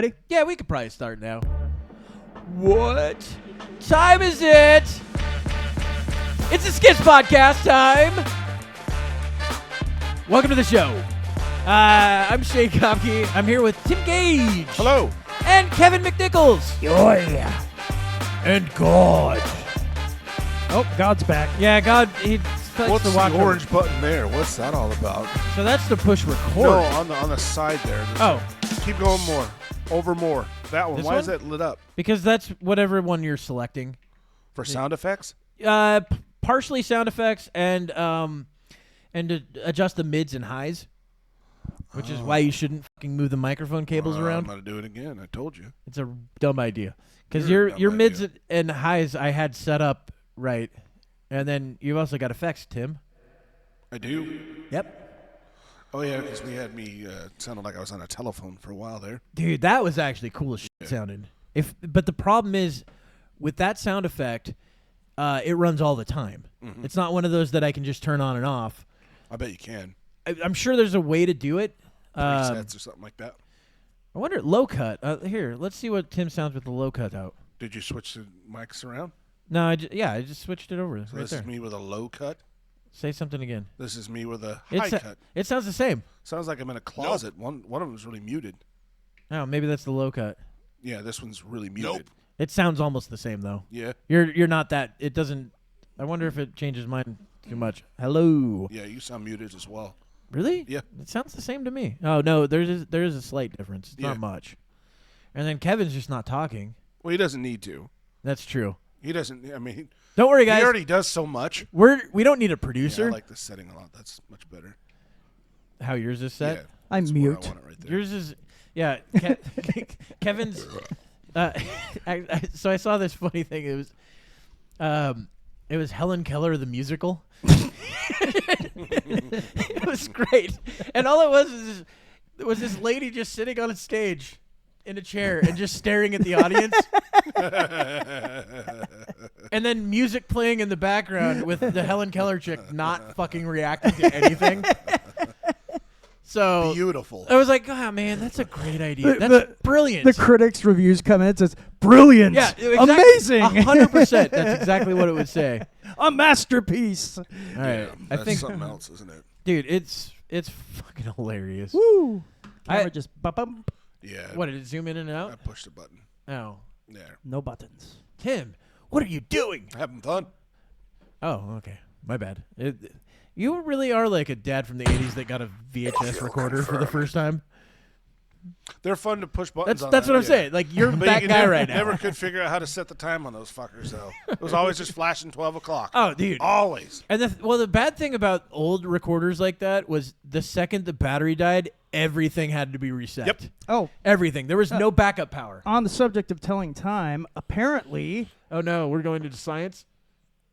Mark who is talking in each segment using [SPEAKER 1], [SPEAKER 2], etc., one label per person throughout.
[SPEAKER 1] ready?
[SPEAKER 2] Yeah, we could probably start now. What time is it? It's the SKIDS Podcast time. Welcome to the show. I'm Shane Kopke. I'm here with Tim Gage.
[SPEAKER 3] Hello.
[SPEAKER 2] And Kevin McNichols.
[SPEAKER 1] Yeah.
[SPEAKER 2] And God.
[SPEAKER 1] Oh, God's back.
[SPEAKER 2] Yeah, God, he likes
[SPEAKER 3] What's
[SPEAKER 2] to walk
[SPEAKER 3] the orange button there? What's that all about?
[SPEAKER 2] So that's to push record.
[SPEAKER 3] No, on the side there.
[SPEAKER 2] Oh.
[SPEAKER 3] Keep going more. Over more. That one.
[SPEAKER 2] This
[SPEAKER 3] Why
[SPEAKER 2] one?
[SPEAKER 3] is that lit up?
[SPEAKER 2] Because that's whatever one you're selecting.
[SPEAKER 3] For sound effects?
[SPEAKER 2] Partially sound effects and to adjust the mids and highs, which is why you shouldn't fucking move the microphone cables around.
[SPEAKER 3] I'm going to do it again. I told you.
[SPEAKER 2] It's a dumb idea. Because
[SPEAKER 3] You're a
[SPEAKER 2] your
[SPEAKER 3] dumb
[SPEAKER 2] mids
[SPEAKER 3] idea.
[SPEAKER 2] and highs I had set up right. And then you've also got effects, Tim.
[SPEAKER 3] I do.
[SPEAKER 2] Yep.
[SPEAKER 3] Oh, yeah, because we had me sounded like I was on a telephone for a while there.
[SPEAKER 2] Dude, that was actually cool as shit sounding. But the problem is, with that sound effect, it runs all the time.
[SPEAKER 3] Mm-hmm.
[SPEAKER 2] It's not one of those that I can just turn on and off.
[SPEAKER 3] I bet you can.
[SPEAKER 2] I'm sure there's a way to do it.
[SPEAKER 3] Presets or something like that.
[SPEAKER 2] I wonder, low cut. Here, let's see what Tim sounds with the low cut out.
[SPEAKER 3] Did you switch the mics around?
[SPEAKER 2] No, I just switched it over
[SPEAKER 3] So
[SPEAKER 2] right
[SPEAKER 3] this
[SPEAKER 2] there.
[SPEAKER 3] is me with a low cut.
[SPEAKER 2] Say something again.
[SPEAKER 3] This is me with a high cut.
[SPEAKER 2] It sounds the same.
[SPEAKER 3] Sounds like I'm in a closet. One of them is really muted.
[SPEAKER 2] Oh, maybe that's the low cut.
[SPEAKER 3] Yeah, this one's really muted.
[SPEAKER 2] It sounds almost the same though.
[SPEAKER 3] Yeah.
[SPEAKER 2] You're not that. It doesn't. I wonder if it changes mine too much. Hello.
[SPEAKER 3] Yeah, you sound muted as well.
[SPEAKER 2] Really?
[SPEAKER 3] Yeah.
[SPEAKER 2] It sounds the same to me. Oh no, there is a slight difference. It's
[SPEAKER 3] Yeah.
[SPEAKER 2] not much. And then Kevin's just not talking.
[SPEAKER 3] Well, he doesn't need to.
[SPEAKER 2] That's true.
[SPEAKER 3] He doesn't. I mean,
[SPEAKER 2] Don't worry, guys.
[SPEAKER 3] he already does so much.
[SPEAKER 2] We don't need a
[SPEAKER 3] Yeah,
[SPEAKER 2] producer.
[SPEAKER 3] I like this setting a lot. That's much better.
[SPEAKER 2] How yours is set?
[SPEAKER 3] Yeah,
[SPEAKER 1] I'm
[SPEAKER 3] that's where
[SPEAKER 1] mute.
[SPEAKER 3] I want it right there.
[SPEAKER 2] Yours is, yeah. Kevin's. So I saw this funny thing. It was Helen Keller the musical. It was great, and all it was this lady just sitting on a stage in a chair and just staring at the audience, and then music playing in the background with the Helen Keller chick not fucking reacting to anything. So
[SPEAKER 3] Beautiful.
[SPEAKER 2] I was like, oh man, that's a great idea. That's brilliant.
[SPEAKER 1] The critics' reviews come in. It says, brilliant.
[SPEAKER 2] Yeah, exactly.
[SPEAKER 1] Amazing.
[SPEAKER 2] 100%. That's exactly what it would say.
[SPEAKER 1] A masterpiece.
[SPEAKER 2] All right. I
[SPEAKER 3] That's
[SPEAKER 2] think,
[SPEAKER 3] something else, isn't it?
[SPEAKER 2] dude, it's fucking hilarious.
[SPEAKER 1] Woo. Camera
[SPEAKER 2] I-
[SPEAKER 1] just bump.
[SPEAKER 3] Yeah.
[SPEAKER 2] What, did it zoom in and
[SPEAKER 3] I
[SPEAKER 2] out?
[SPEAKER 3] pushed the button.
[SPEAKER 2] Oh.
[SPEAKER 3] There.
[SPEAKER 1] No buttons.
[SPEAKER 2] Tim, what are you doing?
[SPEAKER 3] Having fun.
[SPEAKER 2] Oh, okay. My bad. You really are like a dad from the 80s that got a VHS recorder for the first time.
[SPEAKER 3] They're fun to push buttons on.
[SPEAKER 2] That's
[SPEAKER 3] that,
[SPEAKER 2] what I'm
[SPEAKER 3] yeah.
[SPEAKER 2] saying. Like, you're
[SPEAKER 3] But
[SPEAKER 2] that
[SPEAKER 3] you
[SPEAKER 2] guy
[SPEAKER 3] never,
[SPEAKER 2] right now.
[SPEAKER 3] Never could figure out how to set the time on those fuckers, though. It was always just flashing 12 o'clock.
[SPEAKER 2] Oh, dude.
[SPEAKER 3] Always.
[SPEAKER 2] And the bad thing about old recorders like that was the second the battery died, everything had to be reset.
[SPEAKER 3] Yep.
[SPEAKER 1] Oh,
[SPEAKER 2] Everything. There was no backup power.
[SPEAKER 1] on the subject of telling time, apparently,
[SPEAKER 2] Oh, no. We're going into science?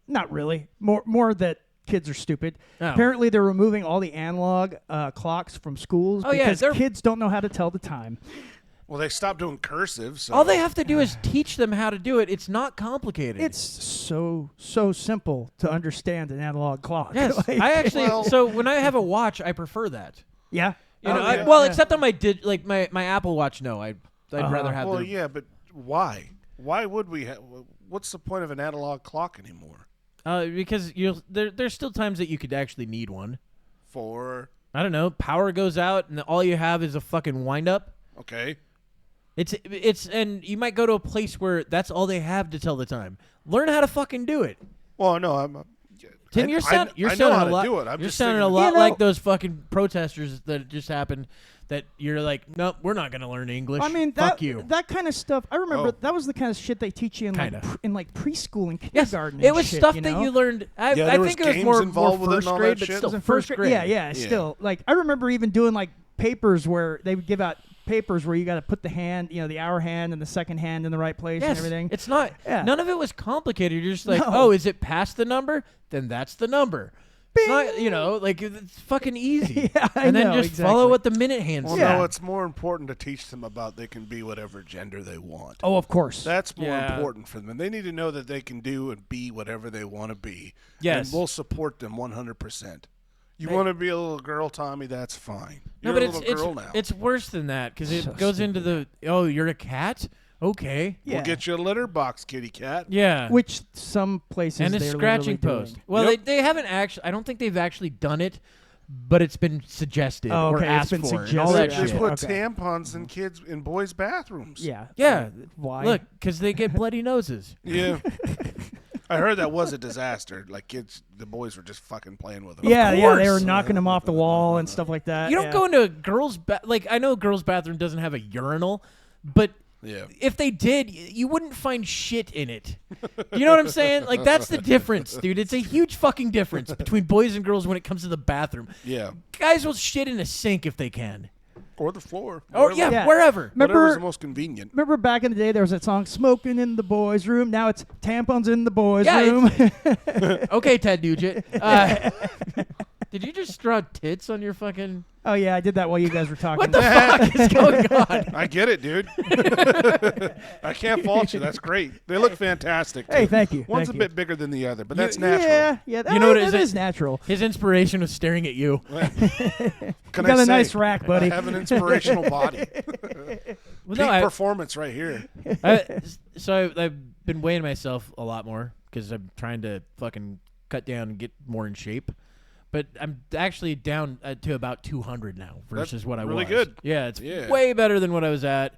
[SPEAKER 1] not really. More that kids are stupid.
[SPEAKER 2] Oh.
[SPEAKER 1] Apparently, they're removing all the analog clocks from schools
[SPEAKER 2] Oh, yeah,
[SPEAKER 1] because
[SPEAKER 2] they're-
[SPEAKER 1] kids don't know how to tell the time.
[SPEAKER 3] Well, they stopped doing cursive. So
[SPEAKER 2] All they have to do is teach them how to do it. It's not complicated.
[SPEAKER 1] It's so simple to understand an analog clock.
[SPEAKER 2] Yes.
[SPEAKER 1] Like-
[SPEAKER 2] I actually,
[SPEAKER 3] Well-
[SPEAKER 2] so when I have a watch, I prefer that.
[SPEAKER 1] yeah.
[SPEAKER 2] You know,
[SPEAKER 3] yeah.
[SPEAKER 2] well,
[SPEAKER 1] Yeah.
[SPEAKER 2] except on my Apple Watch, no. I'd rather have
[SPEAKER 3] Well,
[SPEAKER 2] the...
[SPEAKER 3] yeah, but why? Why would we have? What's the point of an analog clock anymore?
[SPEAKER 2] Because there's still times that you could actually need one.
[SPEAKER 3] For
[SPEAKER 2] I don't know. Power goes out, and all you have is a fucking wind-up.
[SPEAKER 3] okay.
[SPEAKER 2] It's and you might go to a place where that's all they have to tell the time. Learn how to fucking do it.
[SPEAKER 3] Well, no, I'm.
[SPEAKER 2] Tim, you're
[SPEAKER 3] I
[SPEAKER 2] sounding
[SPEAKER 3] know how
[SPEAKER 2] a
[SPEAKER 3] to
[SPEAKER 2] lot.
[SPEAKER 3] do it. I'm
[SPEAKER 2] You're
[SPEAKER 3] just
[SPEAKER 2] sounding a
[SPEAKER 3] thinking-
[SPEAKER 2] lot
[SPEAKER 1] You know-
[SPEAKER 2] like those fucking protesters that just happened. That you're like, nope, we're not gonna learn English.
[SPEAKER 1] I mean,
[SPEAKER 2] fuck you.
[SPEAKER 1] that kind of stuff. I remember
[SPEAKER 3] Oh.
[SPEAKER 1] that was the kind of shit they teach you in
[SPEAKER 2] Kinda.
[SPEAKER 1] preschool and
[SPEAKER 2] Yes,
[SPEAKER 1] kindergarten.
[SPEAKER 2] it
[SPEAKER 1] and
[SPEAKER 2] was
[SPEAKER 1] shit,
[SPEAKER 2] stuff
[SPEAKER 1] you
[SPEAKER 2] that
[SPEAKER 1] know?
[SPEAKER 2] you learned. I
[SPEAKER 3] there was
[SPEAKER 2] think it was
[SPEAKER 3] games
[SPEAKER 2] more
[SPEAKER 3] involved with it
[SPEAKER 2] first
[SPEAKER 3] and all
[SPEAKER 2] grade,
[SPEAKER 3] that
[SPEAKER 2] but
[SPEAKER 3] shit?
[SPEAKER 2] still
[SPEAKER 1] Was in
[SPEAKER 2] first grade.
[SPEAKER 1] Yeah,
[SPEAKER 3] Yeah.
[SPEAKER 1] still. Like I remember even doing like papers where they would give out papers where you got to put the hand, the hour hand and the second hand in the right place and
[SPEAKER 2] Yes,
[SPEAKER 1] everything.
[SPEAKER 2] it's not.
[SPEAKER 1] Yeah.
[SPEAKER 2] None of it was complicated. You're just like,
[SPEAKER 1] No.
[SPEAKER 2] oh, is it past the number? Then that's the number. It's not, like it's fucking easy.
[SPEAKER 1] Yeah, I
[SPEAKER 2] and then
[SPEAKER 1] know,
[SPEAKER 2] just follow
[SPEAKER 1] exactly.
[SPEAKER 2] what the minute hand
[SPEAKER 3] Well,
[SPEAKER 2] says.
[SPEAKER 1] Yeah.
[SPEAKER 3] no, it's more important to teach them about they can be whatever gender they want.
[SPEAKER 1] Oh, of course.
[SPEAKER 3] That's more
[SPEAKER 2] Yeah.
[SPEAKER 3] important for them. And they need to know that they can do and be whatever they want to be.
[SPEAKER 2] Yes.
[SPEAKER 3] And we'll support them 100%. You want to be a little girl, Tommy? That's fine.
[SPEAKER 2] No,
[SPEAKER 3] You're
[SPEAKER 2] but
[SPEAKER 3] a little girl now.
[SPEAKER 2] it's worse than that because it
[SPEAKER 1] So
[SPEAKER 2] goes into the you're a cat. Okay.
[SPEAKER 1] Yeah.
[SPEAKER 3] We'll get you a litter box, kitty cat.
[SPEAKER 2] Yeah.
[SPEAKER 1] Which some places
[SPEAKER 2] and a
[SPEAKER 1] they're
[SPEAKER 2] scratching
[SPEAKER 1] literally
[SPEAKER 2] post.
[SPEAKER 1] doing.
[SPEAKER 2] Well,
[SPEAKER 3] Yep.
[SPEAKER 2] they haven't actually. I don't think they've actually done it, but it's been suggested
[SPEAKER 1] Oh,
[SPEAKER 2] or
[SPEAKER 1] okay, it's
[SPEAKER 2] asked
[SPEAKER 1] been
[SPEAKER 2] for. and
[SPEAKER 1] suggested.
[SPEAKER 2] all that
[SPEAKER 3] They
[SPEAKER 2] shit.
[SPEAKER 3] put
[SPEAKER 1] Okay.
[SPEAKER 3] tampons in kids in boys' bathrooms.
[SPEAKER 1] Yeah.
[SPEAKER 2] Yeah.
[SPEAKER 1] Why?
[SPEAKER 2] Look, because they get bloody noses.
[SPEAKER 3] Yeah. I heard that was a disaster. Like the boys were just fucking playing with them.
[SPEAKER 1] Yeah, they were
[SPEAKER 2] course.
[SPEAKER 1] knocking them off the wall and stuff like that.
[SPEAKER 2] You don't
[SPEAKER 1] yeah.
[SPEAKER 2] go into a girl's I know a girl's bathroom doesn't have a urinal, but
[SPEAKER 3] Yeah.
[SPEAKER 2] if they did, you wouldn't find shit in it. You know what I'm saying? Like that's the difference, dude. It's a huge fucking difference between boys and girls when it comes to the bathroom.
[SPEAKER 3] Yeah.
[SPEAKER 2] Guys will shit in a sink if they can.
[SPEAKER 3] Or the floor.
[SPEAKER 2] Oh yeah,
[SPEAKER 1] Yeah.
[SPEAKER 2] wherever.
[SPEAKER 3] Whatever's
[SPEAKER 1] Remember,
[SPEAKER 3] the most convenient.
[SPEAKER 1] remember back in the day there was that song "Smoking in the Boys' Room." Now it's "Tampons in the Boys'
[SPEAKER 2] Yeah,
[SPEAKER 1] Room."
[SPEAKER 2] Okay, Ted Nugent. Did you just draw tits on your fucking?
[SPEAKER 1] Oh yeah, I did that while you guys were talking.
[SPEAKER 2] What the fuck is going on?
[SPEAKER 3] I get it, dude. I can't fault you. That's great. They look fantastic.
[SPEAKER 1] Hey,
[SPEAKER 3] too.
[SPEAKER 1] thank you.
[SPEAKER 3] One's
[SPEAKER 1] thank
[SPEAKER 3] a
[SPEAKER 1] you.
[SPEAKER 3] bit bigger than the other, but that's natural.
[SPEAKER 1] Yeah, yeah. That,
[SPEAKER 2] You know what
[SPEAKER 1] that
[SPEAKER 2] it
[SPEAKER 1] is natural.
[SPEAKER 2] His inspiration was staring at you.
[SPEAKER 3] Can
[SPEAKER 1] You
[SPEAKER 3] I
[SPEAKER 1] got a
[SPEAKER 3] say,
[SPEAKER 1] nice rack, buddy.
[SPEAKER 3] I have an inspirational body.
[SPEAKER 2] Well,
[SPEAKER 3] Peak performance right here.
[SPEAKER 2] I've been weighing myself a lot more because I'm trying to fucking cut down and get more in shape. But I'm actually down to about 200 now versus
[SPEAKER 3] That's
[SPEAKER 2] what I
[SPEAKER 3] really
[SPEAKER 2] was.
[SPEAKER 3] good.
[SPEAKER 2] Yeah, it's
[SPEAKER 3] Yeah.
[SPEAKER 2] way better than what I was at.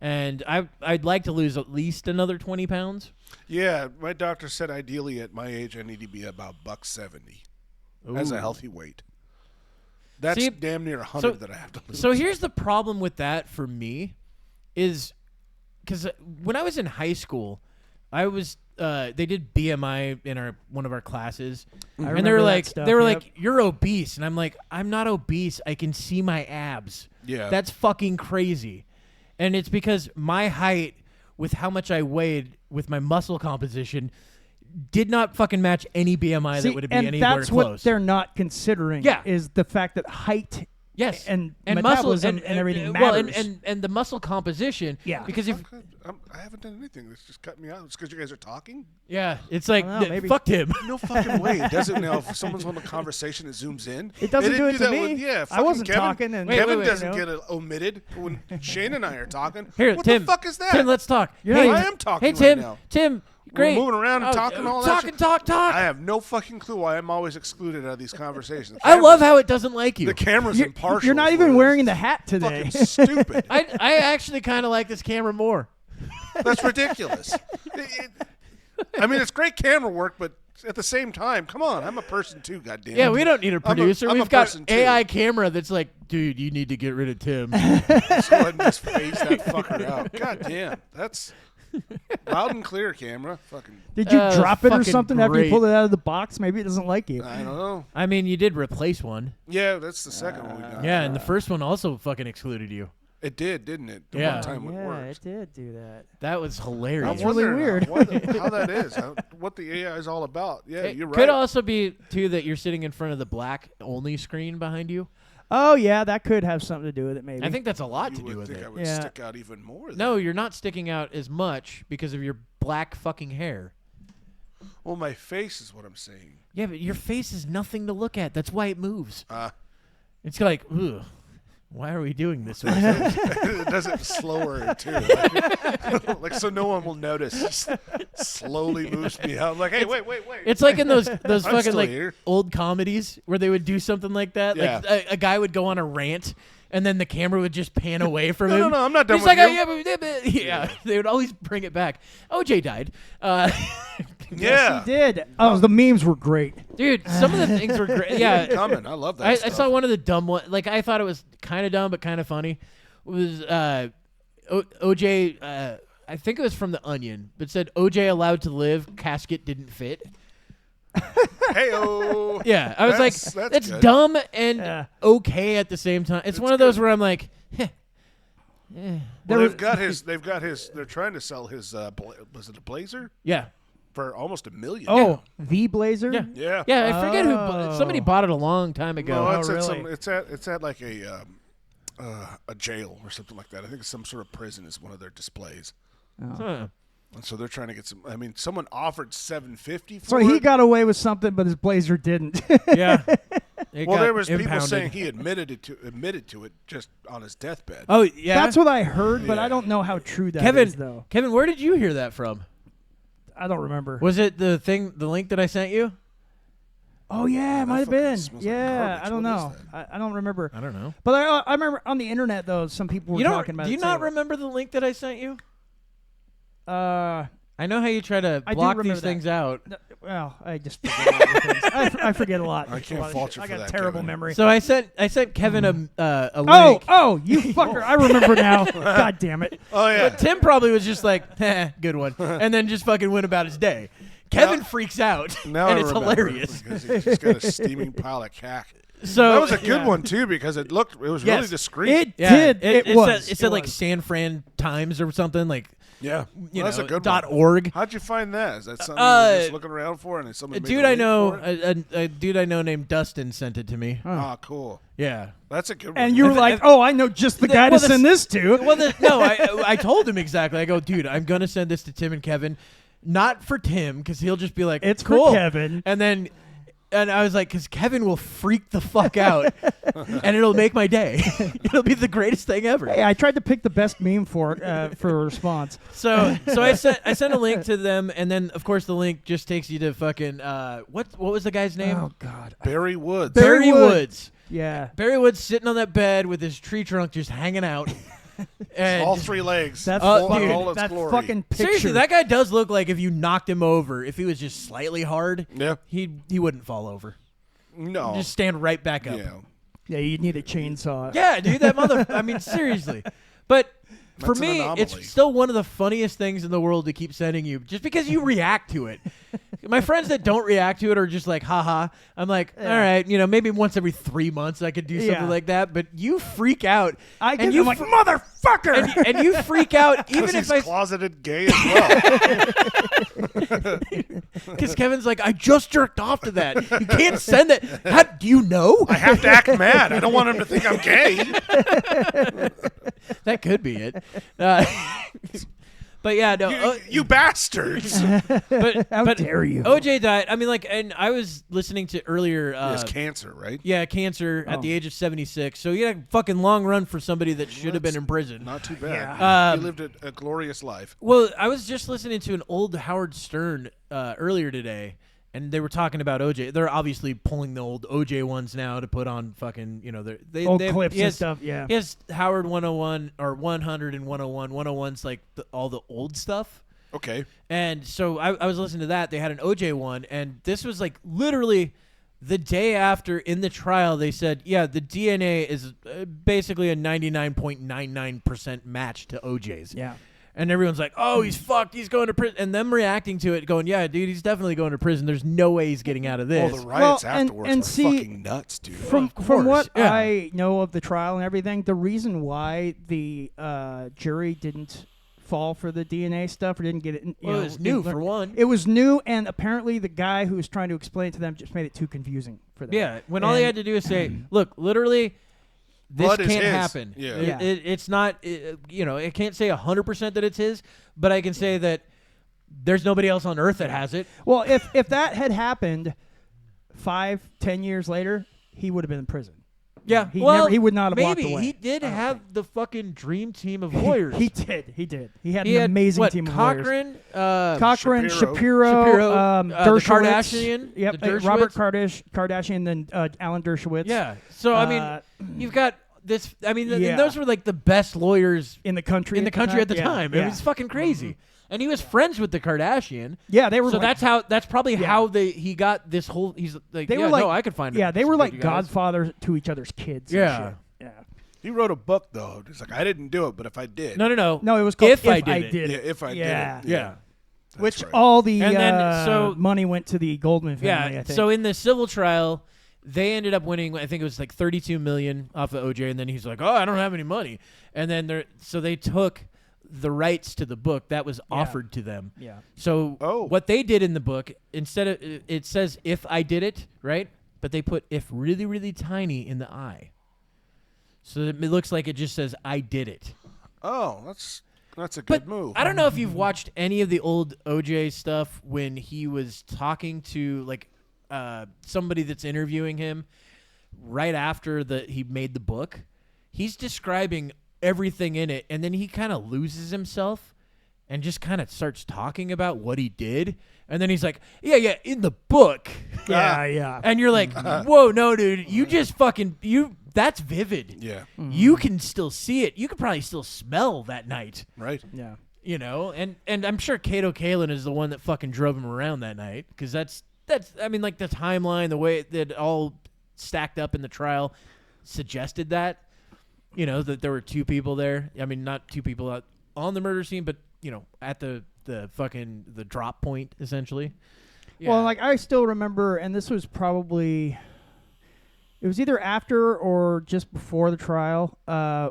[SPEAKER 2] And I'd like to lose at least another 20 pounds.
[SPEAKER 3] Yeah, my doctor said ideally at my age I need to be about $170 as
[SPEAKER 2] Ooh.
[SPEAKER 3] a healthy weight. That's
[SPEAKER 2] See,
[SPEAKER 3] damn near 100 that I have to lose.
[SPEAKER 2] So here's the problem with that for me is because when I was in high school, I was they did BMI in one of our classes, and they
[SPEAKER 1] remember
[SPEAKER 2] were
[SPEAKER 1] that
[SPEAKER 2] like
[SPEAKER 1] stuff,
[SPEAKER 2] they were
[SPEAKER 1] yep.
[SPEAKER 2] like you're obese, and I'm like I'm not obese. I can see my abs.
[SPEAKER 3] Yeah.
[SPEAKER 2] That's fucking crazy, and it's because my height with how much I weighed with my muscle composition did not fucking match any BMI
[SPEAKER 1] See,
[SPEAKER 2] that would be
[SPEAKER 1] and
[SPEAKER 2] anywhere
[SPEAKER 1] that's
[SPEAKER 2] close.
[SPEAKER 1] what they're not considering.
[SPEAKER 2] Yeah.
[SPEAKER 1] is the fact that height
[SPEAKER 2] Yes,
[SPEAKER 1] and
[SPEAKER 2] muscle
[SPEAKER 1] metabolism and everything
[SPEAKER 2] well,
[SPEAKER 1] matters.
[SPEAKER 2] and the muscle composition.
[SPEAKER 1] Yeah.
[SPEAKER 2] because if
[SPEAKER 3] I haven't done anything. It's just cut me out. It's because you guys are talking?
[SPEAKER 2] it's like
[SPEAKER 1] I don't know, maybe.
[SPEAKER 2] fuck him.
[SPEAKER 3] No fucking way. It doesn't now. If someone's on a conversation, it zooms in.
[SPEAKER 1] It doesn't
[SPEAKER 3] They
[SPEAKER 1] do
[SPEAKER 3] didn't
[SPEAKER 1] it to
[SPEAKER 3] that
[SPEAKER 1] me.
[SPEAKER 3] with- yeah,
[SPEAKER 1] I
[SPEAKER 3] fucking
[SPEAKER 1] wasn't
[SPEAKER 3] Kevin,
[SPEAKER 1] talking and-
[SPEAKER 3] Kevin
[SPEAKER 2] wait,
[SPEAKER 3] doesn't
[SPEAKER 1] you know.
[SPEAKER 3] get it omitted when Shane and I are talking.
[SPEAKER 2] Here,
[SPEAKER 3] what
[SPEAKER 2] Tim.
[SPEAKER 3] the fuck is that?
[SPEAKER 2] Tim, let's talk.
[SPEAKER 1] You're
[SPEAKER 2] hey,
[SPEAKER 1] not
[SPEAKER 3] I am talking
[SPEAKER 2] Hey, Tim.
[SPEAKER 3] right now.
[SPEAKER 2] Tim, great.
[SPEAKER 3] moving around and talking all that shit.
[SPEAKER 2] Talk.
[SPEAKER 3] I have no fucking clue why I'm always excluded out of these conversations.
[SPEAKER 2] I love how it doesn't like you.
[SPEAKER 3] the camera's impartial.
[SPEAKER 1] You're not
[SPEAKER 3] is
[SPEAKER 1] even
[SPEAKER 3] what it
[SPEAKER 1] wearing
[SPEAKER 3] is.
[SPEAKER 1] the hat today.
[SPEAKER 3] Fucking stupid.
[SPEAKER 2] I actually kind of like this camera more.
[SPEAKER 3] That's ridiculous. I mean, it's great camera work, but at the same time, come on, I'm a person too, goddamn.
[SPEAKER 2] Yeah, we don't need a producer.
[SPEAKER 3] I'm a
[SPEAKER 2] We've got
[SPEAKER 3] person, too.
[SPEAKER 2] AI camera that's like, dude, you need to get rid of Tim.
[SPEAKER 3] Go ahead and just phase that fucker out. God damn, that's loud and clear, camera. Fucking,
[SPEAKER 1] Did you drop it or
[SPEAKER 2] fucking
[SPEAKER 1] something after you
[SPEAKER 2] great.
[SPEAKER 1] pulled it out of the box? Maybe it doesn't like you.
[SPEAKER 3] I don't know.
[SPEAKER 2] I mean, you did replace one.
[SPEAKER 3] Yeah, that's the second one we got.
[SPEAKER 2] Yeah, and the first one also fucking excluded you.
[SPEAKER 3] It did, didn't it? The
[SPEAKER 2] Yeah.
[SPEAKER 3] one time it
[SPEAKER 1] Yeah,
[SPEAKER 3] worked.
[SPEAKER 1] it did do that.
[SPEAKER 2] That was
[SPEAKER 3] I'm
[SPEAKER 2] hilarious.
[SPEAKER 1] That's really
[SPEAKER 3] wondering
[SPEAKER 1] weird.
[SPEAKER 3] how that is, what the AI is all about. Yeah,
[SPEAKER 2] It
[SPEAKER 3] you're right.
[SPEAKER 2] could also be too that you're sitting in front of the black only screen behind you.
[SPEAKER 1] Oh yeah, that could have something to do with it. Maybe.
[SPEAKER 2] I think that's a lot to
[SPEAKER 3] you
[SPEAKER 2] do
[SPEAKER 3] would
[SPEAKER 2] with
[SPEAKER 3] think
[SPEAKER 2] it.
[SPEAKER 3] I would
[SPEAKER 1] Yeah.
[SPEAKER 3] stick out even more. Then.
[SPEAKER 2] No, you're not sticking out as much because of your black fucking hair.
[SPEAKER 3] Well, my face is what I'm saying.
[SPEAKER 2] Yeah, but your face is nothing to look at. That's why it moves.
[SPEAKER 3] Uh,
[SPEAKER 2] It's like, ugh, why are we doing this?
[SPEAKER 3] it does it slower too, like so no one will notice. Just slowly moves me out. I'm like, hey, wait.
[SPEAKER 2] It's like in those
[SPEAKER 3] I'm
[SPEAKER 2] fucking
[SPEAKER 3] still
[SPEAKER 2] like
[SPEAKER 3] here.
[SPEAKER 2] old comedies where they would do something like that.
[SPEAKER 3] Yeah.
[SPEAKER 2] Like a guy would go on a rant, and then the camera would just pan away from
[SPEAKER 3] No,
[SPEAKER 2] him.
[SPEAKER 3] I'm not done
[SPEAKER 2] He's
[SPEAKER 3] with
[SPEAKER 2] like,
[SPEAKER 3] you.
[SPEAKER 2] oh, yeah. They would always bring it back. OJ died.
[SPEAKER 3] Yeah,
[SPEAKER 1] he did. Oh, the memes were great.
[SPEAKER 2] Dude, some of the things were great. Yeah,
[SPEAKER 3] coming. I love that.
[SPEAKER 2] I
[SPEAKER 3] stuff.
[SPEAKER 2] saw one of the dumb ones. Like I thought it was kind of dumb, but kind of funny. It was OJ. I think it was from The Onion, but said OJ allowed to live. Casket didn't fit.
[SPEAKER 3] Hey-o.
[SPEAKER 2] Yeah, I was like,
[SPEAKER 3] That's good.
[SPEAKER 2] dumb and
[SPEAKER 1] Yeah.
[SPEAKER 2] okay at the same time. It's one of those where I'm like,
[SPEAKER 3] Well, they've got his. They're trying to sell his. Was it a blazer
[SPEAKER 2] yeah,
[SPEAKER 3] for almost $1 million?
[SPEAKER 1] Oh, the Blazer.
[SPEAKER 2] yeah,
[SPEAKER 3] yeah.
[SPEAKER 2] yeah. I forget who.
[SPEAKER 1] Oh.
[SPEAKER 2] Somebody bought it a long time ago.
[SPEAKER 3] No, it's
[SPEAKER 1] Oh,
[SPEAKER 3] at
[SPEAKER 1] really?
[SPEAKER 3] some. It's at like a jail or something like that. I think it's some sort of prison is one of their displays.
[SPEAKER 2] Huh.
[SPEAKER 3] And so they're trying to get some. I mean, someone offered $750 for
[SPEAKER 1] So
[SPEAKER 3] it.
[SPEAKER 1] he got away with something, but his Blazer didn't.
[SPEAKER 2] Yeah, It
[SPEAKER 3] Well,
[SPEAKER 2] got
[SPEAKER 3] there was people
[SPEAKER 2] impounded.
[SPEAKER 3] saying he admitted to it just on his deathbed.
[SPEAKER 2] Oh yeah,
[SPEAKER 1] That's what I heard, but
[SPEAKER 3] Yeah.
[SPEAKER 1] I don't know how true that is,
[SPEAKER 2] Kevin.
[SPEAKER 1] though.
[SPEAKER 2] Kevin, where did you hear that from?
[SPEAKER 1] I don't remember.
[SPEAKER 2] Was it the link that I sent you?
[SPEAKER 1] Oh yeah, it might have
[SPEAKER 3] fucking
[SPEAKER 1] been.
[SPEAKER 3] smells like
[SPEAKER 1] Yeah,
[SPEAKER 3] garbage.
[SPEAKER 1] I don't
[SPEAKER 3] What is
[SPEAKER 1] know. I don't remember.
[SPEAKER 2] I don't know.
[SPEAKER 1] But I remember on the internet though, some people were
[SPEAKER 2] You don't?
[SPEAKER 1] talking about.
[SPEAKER 2] Do you
[SPEAKER 1] it
[SPEAKER 2] not
[SPEAKER 1] too.
[SPEAKER 2] remember the link that I sent you?
[SPEAKER 1] I
[SPEAKER 2] know how you try to
[SPEAKER 1] I do
[SPEAKER 2] block
[SPEAKER 1] remember
[SPEAKER 2] these
[SPEAKER 1] that.
[SPEAKER 2] things out.
[SPEAKER 1] Well, I just forget a lot of things. I forget a lot.
[SPEAKER 3] I can't
[SPEAKER 1] A lot of
[SPEAKER 3] fault
[SPEAKER 1] shit.
[SPEAKER 3] you
[SPEAKER 1] I
[SPEAKER 3] for
[SPEAKER 1] got
[SPEAKER 3] that,
[SPEAKER 1] terrible
[SPEAKER 3] Kevin.
[SPEAKER 1] memory.
[SPEAKER 2] So I sent Kevin a
[SPEAKER 1] Oh,
[SPEAKER 2] link.
[SPEAKER 1] you fucker! I remember now. God damn it!
[SPEAKER 3] Oh yeah.
[SPEAKER 2] But Tim probably was just like, good one, and then just fucking went about his day. Kevin freaks out,
[SPEAKER 3] Now
[SPEAKER 2] and
[SPEAKER 3] I
[SPEAKER 2] it's
[SPEAKER 3] remember,
[SPEAKER 2] hilarious.
[SPEAKER 3] because he just got a steaming pile of cack.
[SPEAKER 2] So
[SPEAKER 3] That was a good
[SPEAKER 1] yeah.
[SPEAKER 3] one too because it was
[SPEAKER 2] Yes.
[SPEAKER 3] really discreet.
[SPEAKER 1] It
[SPEAKER 2] yeah,
[SPEAKER 1] did. It was.
[SPEAKER 2] It said like
[SPEAKER 1] was.
[SPEAKER 2] San Fran Times or something like
[SPEAKER 3] yeah,
[SPEAKER 2] you
[SPEAKER 3] that's
[SPEAKER 2] know
[SPEAKER 3] a good
[SPEAKER 2] dot
[SPEAKER 3] one.
[SPEAKER 2] .org.
[SPEAKER 3] How'd you find that? Is that something you were just looking around for, and someone
[SPEAKER 2] A
[SPEAKER 3] made
[SPEAKER 2] dude
[SPEAKER 3] a
[SPEAKER 2] I
[SPEAKER 3] link
[SPEAKER 2] know,
[SPEAKER 3] for it?
[SPEAKER 2] a dude I know named Dustin sent it to me.
[SPEAKER 3] Ah, cool.
[SPEAKER 2] Yeah.
[SPEAKER 3] That's a good one.
[SPEAKER 1] And you were
[SPEAKER 2] If-
[SPEAKER 1] like,
[SPEAKER 2] if-
[SPEAKER 1] "Oh, I know just the guy
[SPEAKER 2] well,
[SPEAKER 1] to send this to."
[SPEAKER 2] Well, no, I told him exactly. I go, dude, I'm gonna send this to Tim and Kevin, not for Tim because he'll just be like,
[SPEAKER 1] It's
[SPEAKER 2] cool.
[SPEAKER 1] for Kevin.
[SPEAKER 2] And I was like, because Kevin will freak the fuck out, and it'll make my day. It'll be the greatest thing ever.
[SPEAKER 1] Hey, I tried to pick the best meme for a response.
[SPEAKER 2] So I sent a link to them, and then of course the link just takes you to fucking what was the guy's name?
[SPEAKER 1] Oh God.
[SPEAKER 3] Barry Woods.
[SPEAKER 1] Barry Woods.
[SPEAKER 2] Woods.
[SPEAKER 1] Yeah.
[SPEAKER 2] Barry Woods sitting on that bed with his tree trunk just hanging out. And
[SPEAKER 3] all three legs.
[SPEAKER 1] That's
[SPEAKER 2] Oh,
[SPEAKER 1] fucking,
[SPEAKER 2] dude.
[SPEAKER 3] all its
[SPEAKER 1] that
[SPEAKER 3] glory.
[SPEAKER 1] fucking picture.
[SPEAKER 2] seriously, that guy does look like if you knocked him over, if he was just slightly hard,
[SPEAKER 3] Yeah.
[SPEAKER 2] he wouldn't fall over.
[SPEAKER 3] No.
[SPEAKER 2] Just stand right back up.
[SPEAKER 3] Yeah.
[SPEAKER 1] Yeah, you need a chainsaw.
[SPEAKER 2] Yeah, dude, that mother. I mean, seriously. But for
[SPEAKER 3] That's an
[SPEAKER 2] me,
[SPEAKER 3] anomaly.
[SPEAKER 2] it's still one of the funniest things in the world to keep sending you, just because you react to it. My friends that don't react to it are just like, haha. I'm like, all right, maybe once every 3 months I could do something
[SPEAKER 1] Yeah.
[SPEAKER 2] like that. But you freak out.
[SPEAKER 1] I get
[SPEAKER 2] and you
[SPEAKER 1] I'm like, motherfucker.
[SPEAKER 2] and you freak out even
[SPEAKER 3] Because
[SPEAKER 2] if
[SPEAKER 3] he's closeted gay as well.
[SPEAKER 2] because Kevin's like, I just jerked off to that. You can't send it. How do you know?
[SPEAKER 3] I have to act mad. I don't want him to think I'm gay.
[SPEAKER 2] That could be it. But yeah, no.
[SPEAKER 3] You bastards.
[SPEAKER 2] But
[SPEAKER 1] How
[SPEAKER 2] but
[SPEAKER 1] dare you?
[SPEAKER 2] OJ died. I mean, like, and I was listening to earlier.
[SPEAKER 3] He has cancer, right?
[SPEAKER 2] Yeah, cancer at
[SPEAKER 1] Oh.
[SPEAKER 2] the age of 76. So he had a fucking long run for somebody that should have been in prison.
[SPEAKER 3] Not too bad.
[SPEAKER 2] Yeah.
[SPEAKER 3] He lived a glorious life.
[SPEAKER 2] Well, I was just listening to an old Howard Stern earlier today, and they were talking about OJ. They're obviously pulling the old OJ ones now to put on fucking,
[SPEAKER 1] Old
[SPEAKER 2] they
[SPEAKER 1] clips
[SPEAKER 2] he
[SPEAKER 1] and
[SPEAKER 2] has-
[SPEAKER 1] stuff. Yeah.
[SPEAKER 2] He has Howard 101 or 100 and 101. 101's like all the old stuff.
[SPEAKER 3] Okay.
[SPEAKER 2] And so I was listening to that. They had an OJ one, and this was like literally the day after in the trial. They said, yeah, the DNA is basically a 99.99% match to OJ's.
[SPEAKER 1] Yeah.
[SPEAKER 2] And everyone's like, oh, he's fucked. He's going to prison. And them reacting to it, going, yeah, dude, he's definitely going to prison. There's no way he's getting out of this.
[SPEAKER 3] Well, the riots
[SPEAKER 1] Well, and-
[SPEAKER 3] afterwards
[SPEAKER 1] and
[SPEAKER 3] were
[SPEAKER 1] see,
[SPEAKER 3] fucking nuts, dude.
[SPEAKER 1] From
[SPEAKER 2] Of
[SPEAKER 1] from what
[SPEAKER 2] course, yeah.
[SPEAKER 1] I know of the trial and everything, the reason why the jury didn't fall for the DNA stuff or didn't get it,
[SPEAKER 2] Well, it was new,
[SPEAKER 1] didn't
[SPEAKER 2] for one.
[SPEAKER 1] It was new, and apparently the guy who was trying to explain it to them just made it too confusing for them.
[SPEAKER 2] Yeah, when all they
[SPEAKER 1] And-
[SPEAKER 2] had to do is say, look, literally, this
[SPEAKER 3] Blood is
[SPEAKER 2] can't
[SPEAKER 3] his.
[SPEAKER 2] happen.
[SPEAKER 3] Yeah.
[SPEAKER 1] Yeah.
[SPEAKER 2] It's not, it can't say 100% that it's his, but I can say that there's nobody else on earth that has it.
[SPEAKER 1] Well, if that had happened 5-10 years later, he would have been in prison.
[SPEAKER 2] Yeah,
[SPEAKER 1] He would not have walked
[SPEAKER 2] maybe
[SPEAKER 1] away.
[SPEAKER 2] he did
[SPEAKER 1] I don't
[SPEAKER 2] have the fucking dream team of lawyers.
[SPEAKER 1] He did. He did. He had
[SPEAKER 2] He
[SPEAKER 1] an
[SPEAKER 2] had,
[SPEAKER 1] amazing
[SPEAKER 2] what,
[SPEAKER 1] team of lawyers.
[SPEAKER 2] Cochran,
[SPEAKER 1] Shapiro,
[SPEAKER 2] the
[SPEAKER 1] Dershowitz.
[SPEAKER 2] Kardashian,
[SPEAKER 1] Yep,
[SPEAKER 2] the
[SPEAKER 1] Robert
[SPEAKER 2] Dershowitz.
[SPEAKER 1] Kardashian, then Alan Dershowitz.
[SPEAKER 2] Yeah, so I
[SPEAKER 1] Uh,
[SPEAKER 2] mean, you've got this. I mean,
[SPEAKER 1] yeah.
[SPEAKER 2] and those were like the best lawyers
[SPEAKER 1] in the country.
[SPEAKER 2] at the
[SPEAKER 1] Yeah,
[SPEAKER 2] time.
[SPEAKER 1] Yeah.
[SPEAKER 2] It was fucking crazy. And he was friends with the Kardashian.
[SPEAKER 1] Yeah, they were.
[SPEAKER 2] So
[SPEAKER 1] like,
[SPEAKER 2] that's probably
[SPEAKER 1] Yeah.
[SPEAKER 2] how he got this whole. He's like,
[SPEAKER 1] they
[SPEAKER 2] yeah,
[SPEAKER 1] were like,
[SPEAKER 2] no, I could find.
[SPEAKER 1] Yeah, they
[SPEAKER 2] some
[SPEAKER 1] were
[SPEAKER 2] good
[SPEAKER 1] like
[SPEAKER 2] guys.
[SPEAKER 1] godfathers to each other's kids.
[SPEAKER 2] Yeah.
[SPEAKER 1] And shit. Yeah.
[SPEAKER 3] He wrote a book though. He's like, I didn't do it, but if I did,
[SPEAKER 2] No.
[SPEAKER 1] No, it was called
[SPEAKER 2] If I Did It.
[SPEAKER 3] yeah, if I
[SPEAKER 1] Yeah.
[SPEAKER 3] did it,
[SPEAKER 2] Yeah.
[SPEAKER 3] That's
[SPEAKER 1] Which
[SPEAKER 3] right.
[SPEAKER 1] all the
[SPEAKER 2] And then, so-
[SPEAKER 1] money went to the Goldman family.
[SPEAKER 2] Yeah.
[SPEAKER 1] I think.
[SPEAKER 2] So in the civil trial, they ended up winning. I think it was like $32 million off of OJ, and then he's like, "Oh, I don't have any money." And then they took the rights to the book that was offered to them.
[SPEAKER 1] yeah.
[SPEAKER 2] So
[SPEAKER 3] Oh.
[SPEAKER 2] what they did in the book, instead of it says "if I did it," right? But they put "if" really, really tiny in the I, so that it looks like it just says "I did it."
[SPEAKER 3] Oh, that's a
[SPEAKER 2] But
[SPEAKER 3] good move.
[SPEAKER 2] I don't know if you've watched any of the old OJ stuff when he was talking to like somebody that's interviewing him. right after he made the book, he's describing everything in it, and then he kind of loses himself and just kind of starts talking about what he did, and then he's like, yeah, in the book.
[SPEAKER 1] Yeah.
[SPEAKER 2] And you're like, whoa, no, dude, you just fucking, that's vivid.
[SPEAKER 3] Yeah.
[SPEAKER 2] You can still see it. You could probably still smell that night.
[SPEAKER 3] Right.
[SPEAKER 1] Yeah.
[SPEAKER 2] You know, and I'm sure Kato Kalin is the one that fucking drove him around that night, because that's I mean, like the timeline, the way that all stacked up in the trial suggested that, you know, that there were two people there. I mean, not two people out on the murder scene, but you know, at the fucking the drop point essentially. Yeah.
[SPEAKER 1] Well, like I still remember, and this was probably. It was either after or just before the trial,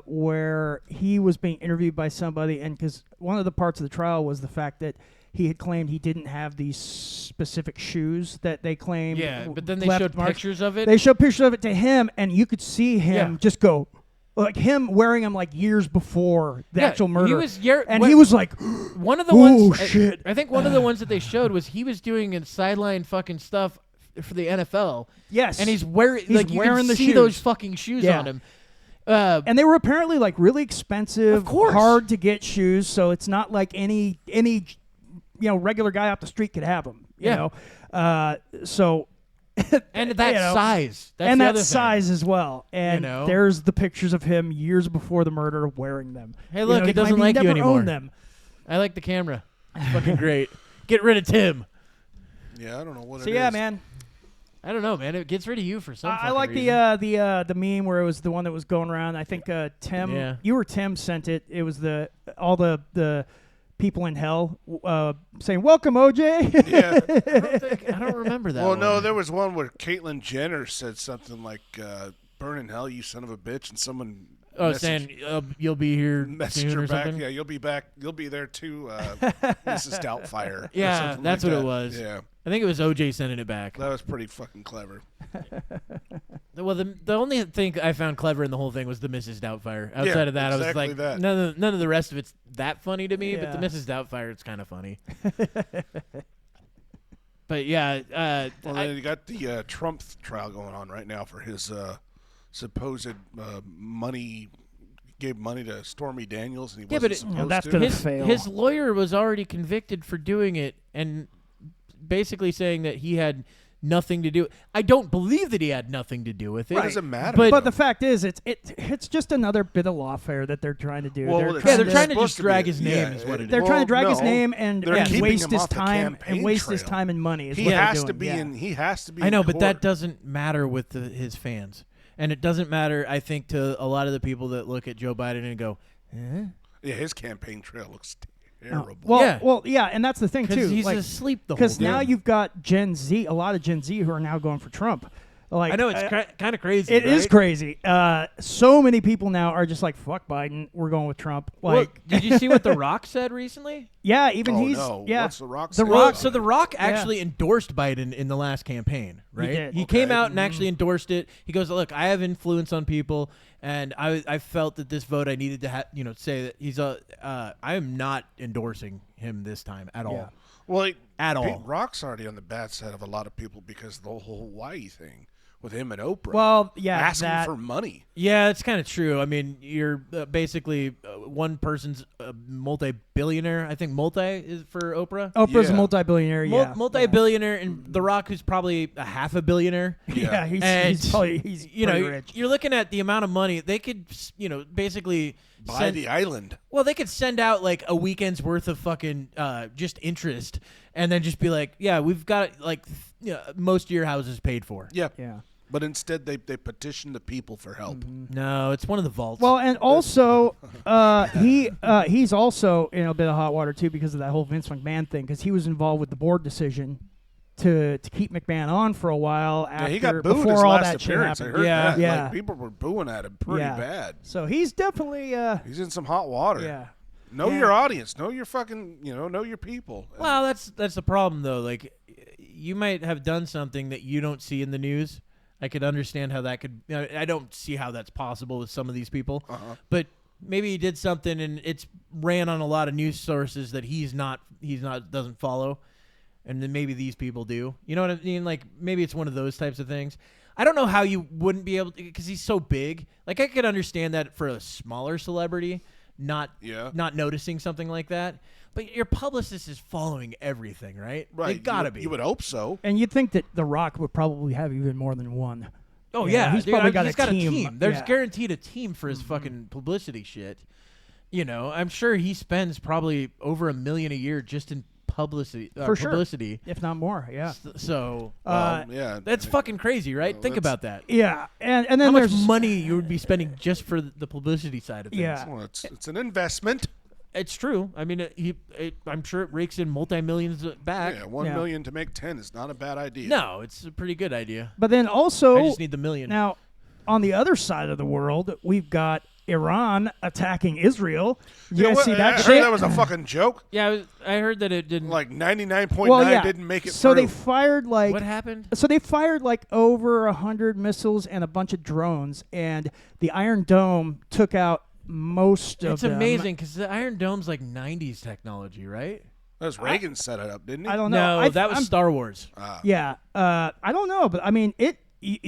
[SPEAKER 1] where he was being interviewed by somebody, and because one of the parts of the trial was the fact that he had claimed he didn't have these specific shoes that they claimed.
[SPEAKER 2] Yeah, but then they showed pictures of it.
[SPEAKER 1] They showed pictures of it to him, and you could see him just go, like him wearing them like years before the actual murder.
[SPEAKER 2] He was,
[SPEAKER 1] he was like,
[SPEAKER 2] one of the ones.
[SPEAKER 1] Shit.
[SPEAKER 2] I think one of the ones that they showed was he was doing a sideline fucking stuff for the NFL.
[SPEAKER 1] Yes,
[SPEAKER 2] and he's wearing you
[SPEAKER 1] wearing
[SPEAKER 2] can
[SPEAKER 1] the
[SPEAKER 2] see
[SPEAKER 1] shoes.
[SPEAKER 2] those fucking shoes on him.
[SPEAKER 1] And they were apparently like really expensive,
[SPEAKER 2] of course,
[SPEAKER 1] hard to get shoes. So it's not like any regular guy off the street could have them. You know, so
[SPEAKER 2] and that size, that's
[SPEAKER 1] and
[SPEAKER 2] the
[SPEAKER 1] that
[SPEAKER 2] other
[SPEAKER 1] size
[SPEAKER 2] thing.
[SPEAKER 1] As well. And there's the pictures of him years before the murder wearing them.
[SPEAKER 2] Hey, look, it doesn't like you
[SPEAKER 1] never
[SPEAKER 2] anymore.
[SPEAKER 1] Owned them.
[SPEAKER 2] I like the camera. It's fucking great. Get rid of Tim.
[SPEAKER 3] Yeah, I don't know what it is.
[SPEAKER 1] So yeah, man.
[SPEAKER 2] I don't know, man. It gets rid of you for some
[SPEAKER 1] I like
[SPEAKER 2] reason.
[SPEAKER 1] the meme where it was the one that was going around. I think Tim, you or Tim sent it. It was all the people in hell saying "Welcome, OJ."
[SPEAKER 3] Yeah,
[SPEAKER 2] I don't remember that.
[SPEAKER 3] Well,
[SPEAKER 2] one.
[SPEAKER 3] no, there was one where Caitlyn Jenner said something like "Burn in hell, you son of a bitch," and someone.
[SPEAKER 2] Saying you'll be here soon
[SPEAKER 3] her
[SPEAKER 2] or
[SPEAKER 3] back.
[SPEAKER 2] something.
[SPEAKER 3] Yeah, you'll be back. You'll be there too, Mrs. Doubtfire.
[SPEAKER 2] Yeah, that's what
[SPEAKER 3] it
[SPEAKER 2] was.
[SPEAKER 3] Yeah,
[SPEAKER 2] I think it was OJ sending it back.
[SPEAKER 3] that was pretty fucking clever.
[SPEAKER 2] Well, the only thing I found clever in the whole thing was the Mrs. Doubtfire. Outside of that,
[SPEAKER 3] exactly
[SPEAKER 2] I was like, none of the rest of it's that funny to me. But the Mrs. Doubtfire, it's kind of funny. But yeah,
[SPEAKER 3] well, then you got the Trump trial going on right now for his supposed money. Gave money to Stormy Daniels, and he wasn't supposed
[SPEAKER 1] that's
[SPEAKER 3] to.
[SPEAKER 1] gonna fail.
[SPEAKER 2] His lawyer was already convicted for doing it, and basically saying that he had nothing to do. I don't believe that he had nothing to do with it.
[SPEAKER 3] It doesn't matter.
[SPEAKER 1] But the fact is, it's just another bit of lawfare that they're trying to do.
[SPEAKER 3] Well,
[SPEAKER 2] they're trying to just drag his name. Is what it is.
[SPEAKER 1] They're trying to drag his name and
[SPEAKER 3] keeping
[SPEAKER 1] waste
[SPEAKER 3] him
[SPEAKER 1] his
[SPEAKER 3] off the
[SPEAKER 1] time
[SPEAKER 3] campaign
[SPEAKER 1] his
[SPEAKER 3] trail.
[SPEAKER 1] time and money.
[SPEAKER 3] He has to be in. He has to be.
[SPEAKER 2] I know,
[SPEAKER 3] in
[SPEAKER 2] but that
[SPEAKER 3] court.
[SPEAKER 2] doesn't matter with his fans, and it doesn't matter. I think to a lot of the people that look at Joe Biden and go,
[SPEAKER 3] Yeah, his campaign trail looks terrible.
[SPEAKER 1] Well, and that's the thing too.
[SPEAKER 2] He's
[SPEAKER 1] like,
[SPEAKER 2] asleep the whole
[SPEAKER 1] because
[SPEAKER 2] time.
[SPEAKER 1] now you've got Gen Z, a lot of Gen Z who are now going for Trump. Like,
[SPEAKER 2] I know it's kind of crazy.
[SPEAKER 1] It is
[SPEAKER 2] right?
[SPEAKER 1] crazy. So many people now are just like, "Fuck Biden, we're going with Trump." Like,
[SPEAKER 2] well, did you see what The Rock said recently?
[SPEAKER 1] Yeah, even
[SPEAKER 3] Oh,
[SPEAKER 1] he's
[SPEAKER 3] no.
[SPEAKER 1] yeah.
[SPEAKER 3] What's The Rock
[SPEAKER 1] The
[SPEAKER 3] say?
[SPEAKER 1] Rock.
[SPEAKER 2] So The Rock actually endorsed Biden in the last campaign, right?
[SPEAKER 1] did.
[SPEAKER 2] He came out and actually endorsed it. He goes, "Look, I have influence on people, and I felt that this vote I needed to say that he's I am not endorsing him this time at all."
[SPEAKER 3] Well,
[SPEAKER 2] At all.
[SPEAKER 3] Rock's already on the bad side of a lot of people because of the whole Hawaii thing with him and Oprah.
[SPEAKER 1] Well, yeah,
[SPEAKER 3] asking for money.
[SPEAKER 2] Yeah, it's kind of true. I mean, you're basically one person's multi-billionaire. I think multi is for Oprah.
[SPEAKER 1] Oprah's a
[SPEAKER 3] Yeah.
[SPEAKER 1] multi-billionaire.
[SPEAKER 2] Multi-billionaire, and The Rock, who's probably a half a billionaire.
[SPEAKER 1] Yeah, he's
[SPEAKER 2] you know,
[SPEAKER 1] pretty rich.
[SPEAKER 2] you're looking at the amount of money they could, basically
[SPEAKER 3] Buy the island.
[SPEAKER 2] Well, they could send out like a weekend's worth of fucking just interest, and then just be like, "Yeah, we've got like most of your houses paid for."
[SPEAKER 3] Yeah.
[SPEAKER 1] Yeah.
[SPEAKER 3] But instead, they petition the people for help.
[SPEAKER 2] No, it's one of the vaults.
[SPEAKER 1] Well, and also he's also in a bit of hot water too because of that whole Vince McMahon thing because he was involved with the board decision to keep McMahon on for a while after
[SPEAKER 3] He got booed
[SPEAKER 1] before
[SPEAKER 3] his
[SPEAKER 1] all
[SPEAKER 3] last
[SPEAKER 1] that shit
[SPEAKER 3] appearance. I
[SPEAKER 1] happened.
[SPEAKER 3] heard that.
[SPEAKER 1] Yeah.
[SPEAKER 3] Like, people were booing at him pretty bad.
[SPEAKER 1] So he's definitely
[SPEAKER 3] He's in some hot water.
[SPEAKER 1] yeah.
[SPEAKER 3] Know your audience. Know your fucking, know your people.
[SPEAKER 2] Well, that's the problem though. Like, you might have done something that you don't see in the news. I could understand how that could. I don't see how that's possible with some of these people, but maybe he did something and it's ran on a lot of news sources that he's not doesn't follow, and then maybe these people do. You know what I mean? Like maybe it's one of those types of things. I don't know how you wouldn't be able to, because he's so big. Like, I could understand that for a smaller celebrity, not noticing something like that. But your publicist is following everything, right?
[SPEAKER 3] Right.
[SPEAKER 2] They gotta be.
[SPEAKER 3] You would hope so.
[SPEAKER 1] And you'd think that The Rock would probably have even more than one.
[SPEAKER 2] Oh, yeah.
[SPEAKER 1] He's probably got
[SPEAKER 2] he's
[SPEAKER 1] a
[SPEAKER 2] got
[SPEAKER 1] team.
[SPEAKER 2] a team. There's
[SPEAKER 1] Yeah.
[SPEAKER 2] guaranteed a team for his fucking publicity shit. You know, I'm sure he spends probably over $1 million a year just in publicity.
[SPEAKER 1] For sure.
[SPEAKER 2] Publicity.
[SPEAKER 1] If not more, yeah.
[SPEAKER 2] So,
[SPEAKER 3] Yeah.
[SPEAKER 2] that's fucking crazy, right?
[SPEAKER 3] Well,
[SPEAKER 2] Think
[SPEAKER 3] that's-
[SPEAKER 2] about that.
[SPEAKER 1] Yeah, and then
[SPEAKER 2] How much
[SPEAKER 1] there's
[SPEAKER 2] money you would be spending just for the publicity side of things.
[SPEAKER 1] Yeah.
[SPEAKER 3] Well, it's an investment.
[SPEAKER 2] It's true. I mean, I'm sure it rakes in multi-millions back.
[SPEAKER 3] Yeah, $1 million to make 10 is not a bad idea.
[SPEAKER 2] No, it's a pretty good idea.
[SPEAKER 1] But then also,
[SPEAKER 2] I just need the million.
[SPEAKER 1] now, on the other side of the world, we've got Iran attacking Israel. You guys see that
[SPEAKER 3] I
[SPEAKER 1] shit?
[SPEAKER 3] heard that was a fucking joke.
[SPEAKER 2] Yeah, I heard that it didn't.
[SPEAKER 3] Like 99.9
[SPEAKER 1] well, yeah.
[SPEAKER 3] didn't make it
[SPEAKER 1] so
[SPEAKER 3] through.
[SPEAKER 1] they fired like
[SPEAKER 2] what happened?
[SPEAKER 1] So they fired like over 100 missiles and a bunch of drones, and the Iron Dome took out most of
[SPEAKER 2] It's
[SPEAKER 1] them.
[SPEAKER 2] amazing because the Iron Dome's like 90s technology, right?
[SPEAKER 3] That was Reagan set it up, didn't he?
[SPEAKER 1] I don't know.
[SPEAKER 2] No, that was
[SPEAKER 1] I'm-
[SPEAKER 2] Star Wars.
[SPEAKER 1] Yeah, I don't know, but I mean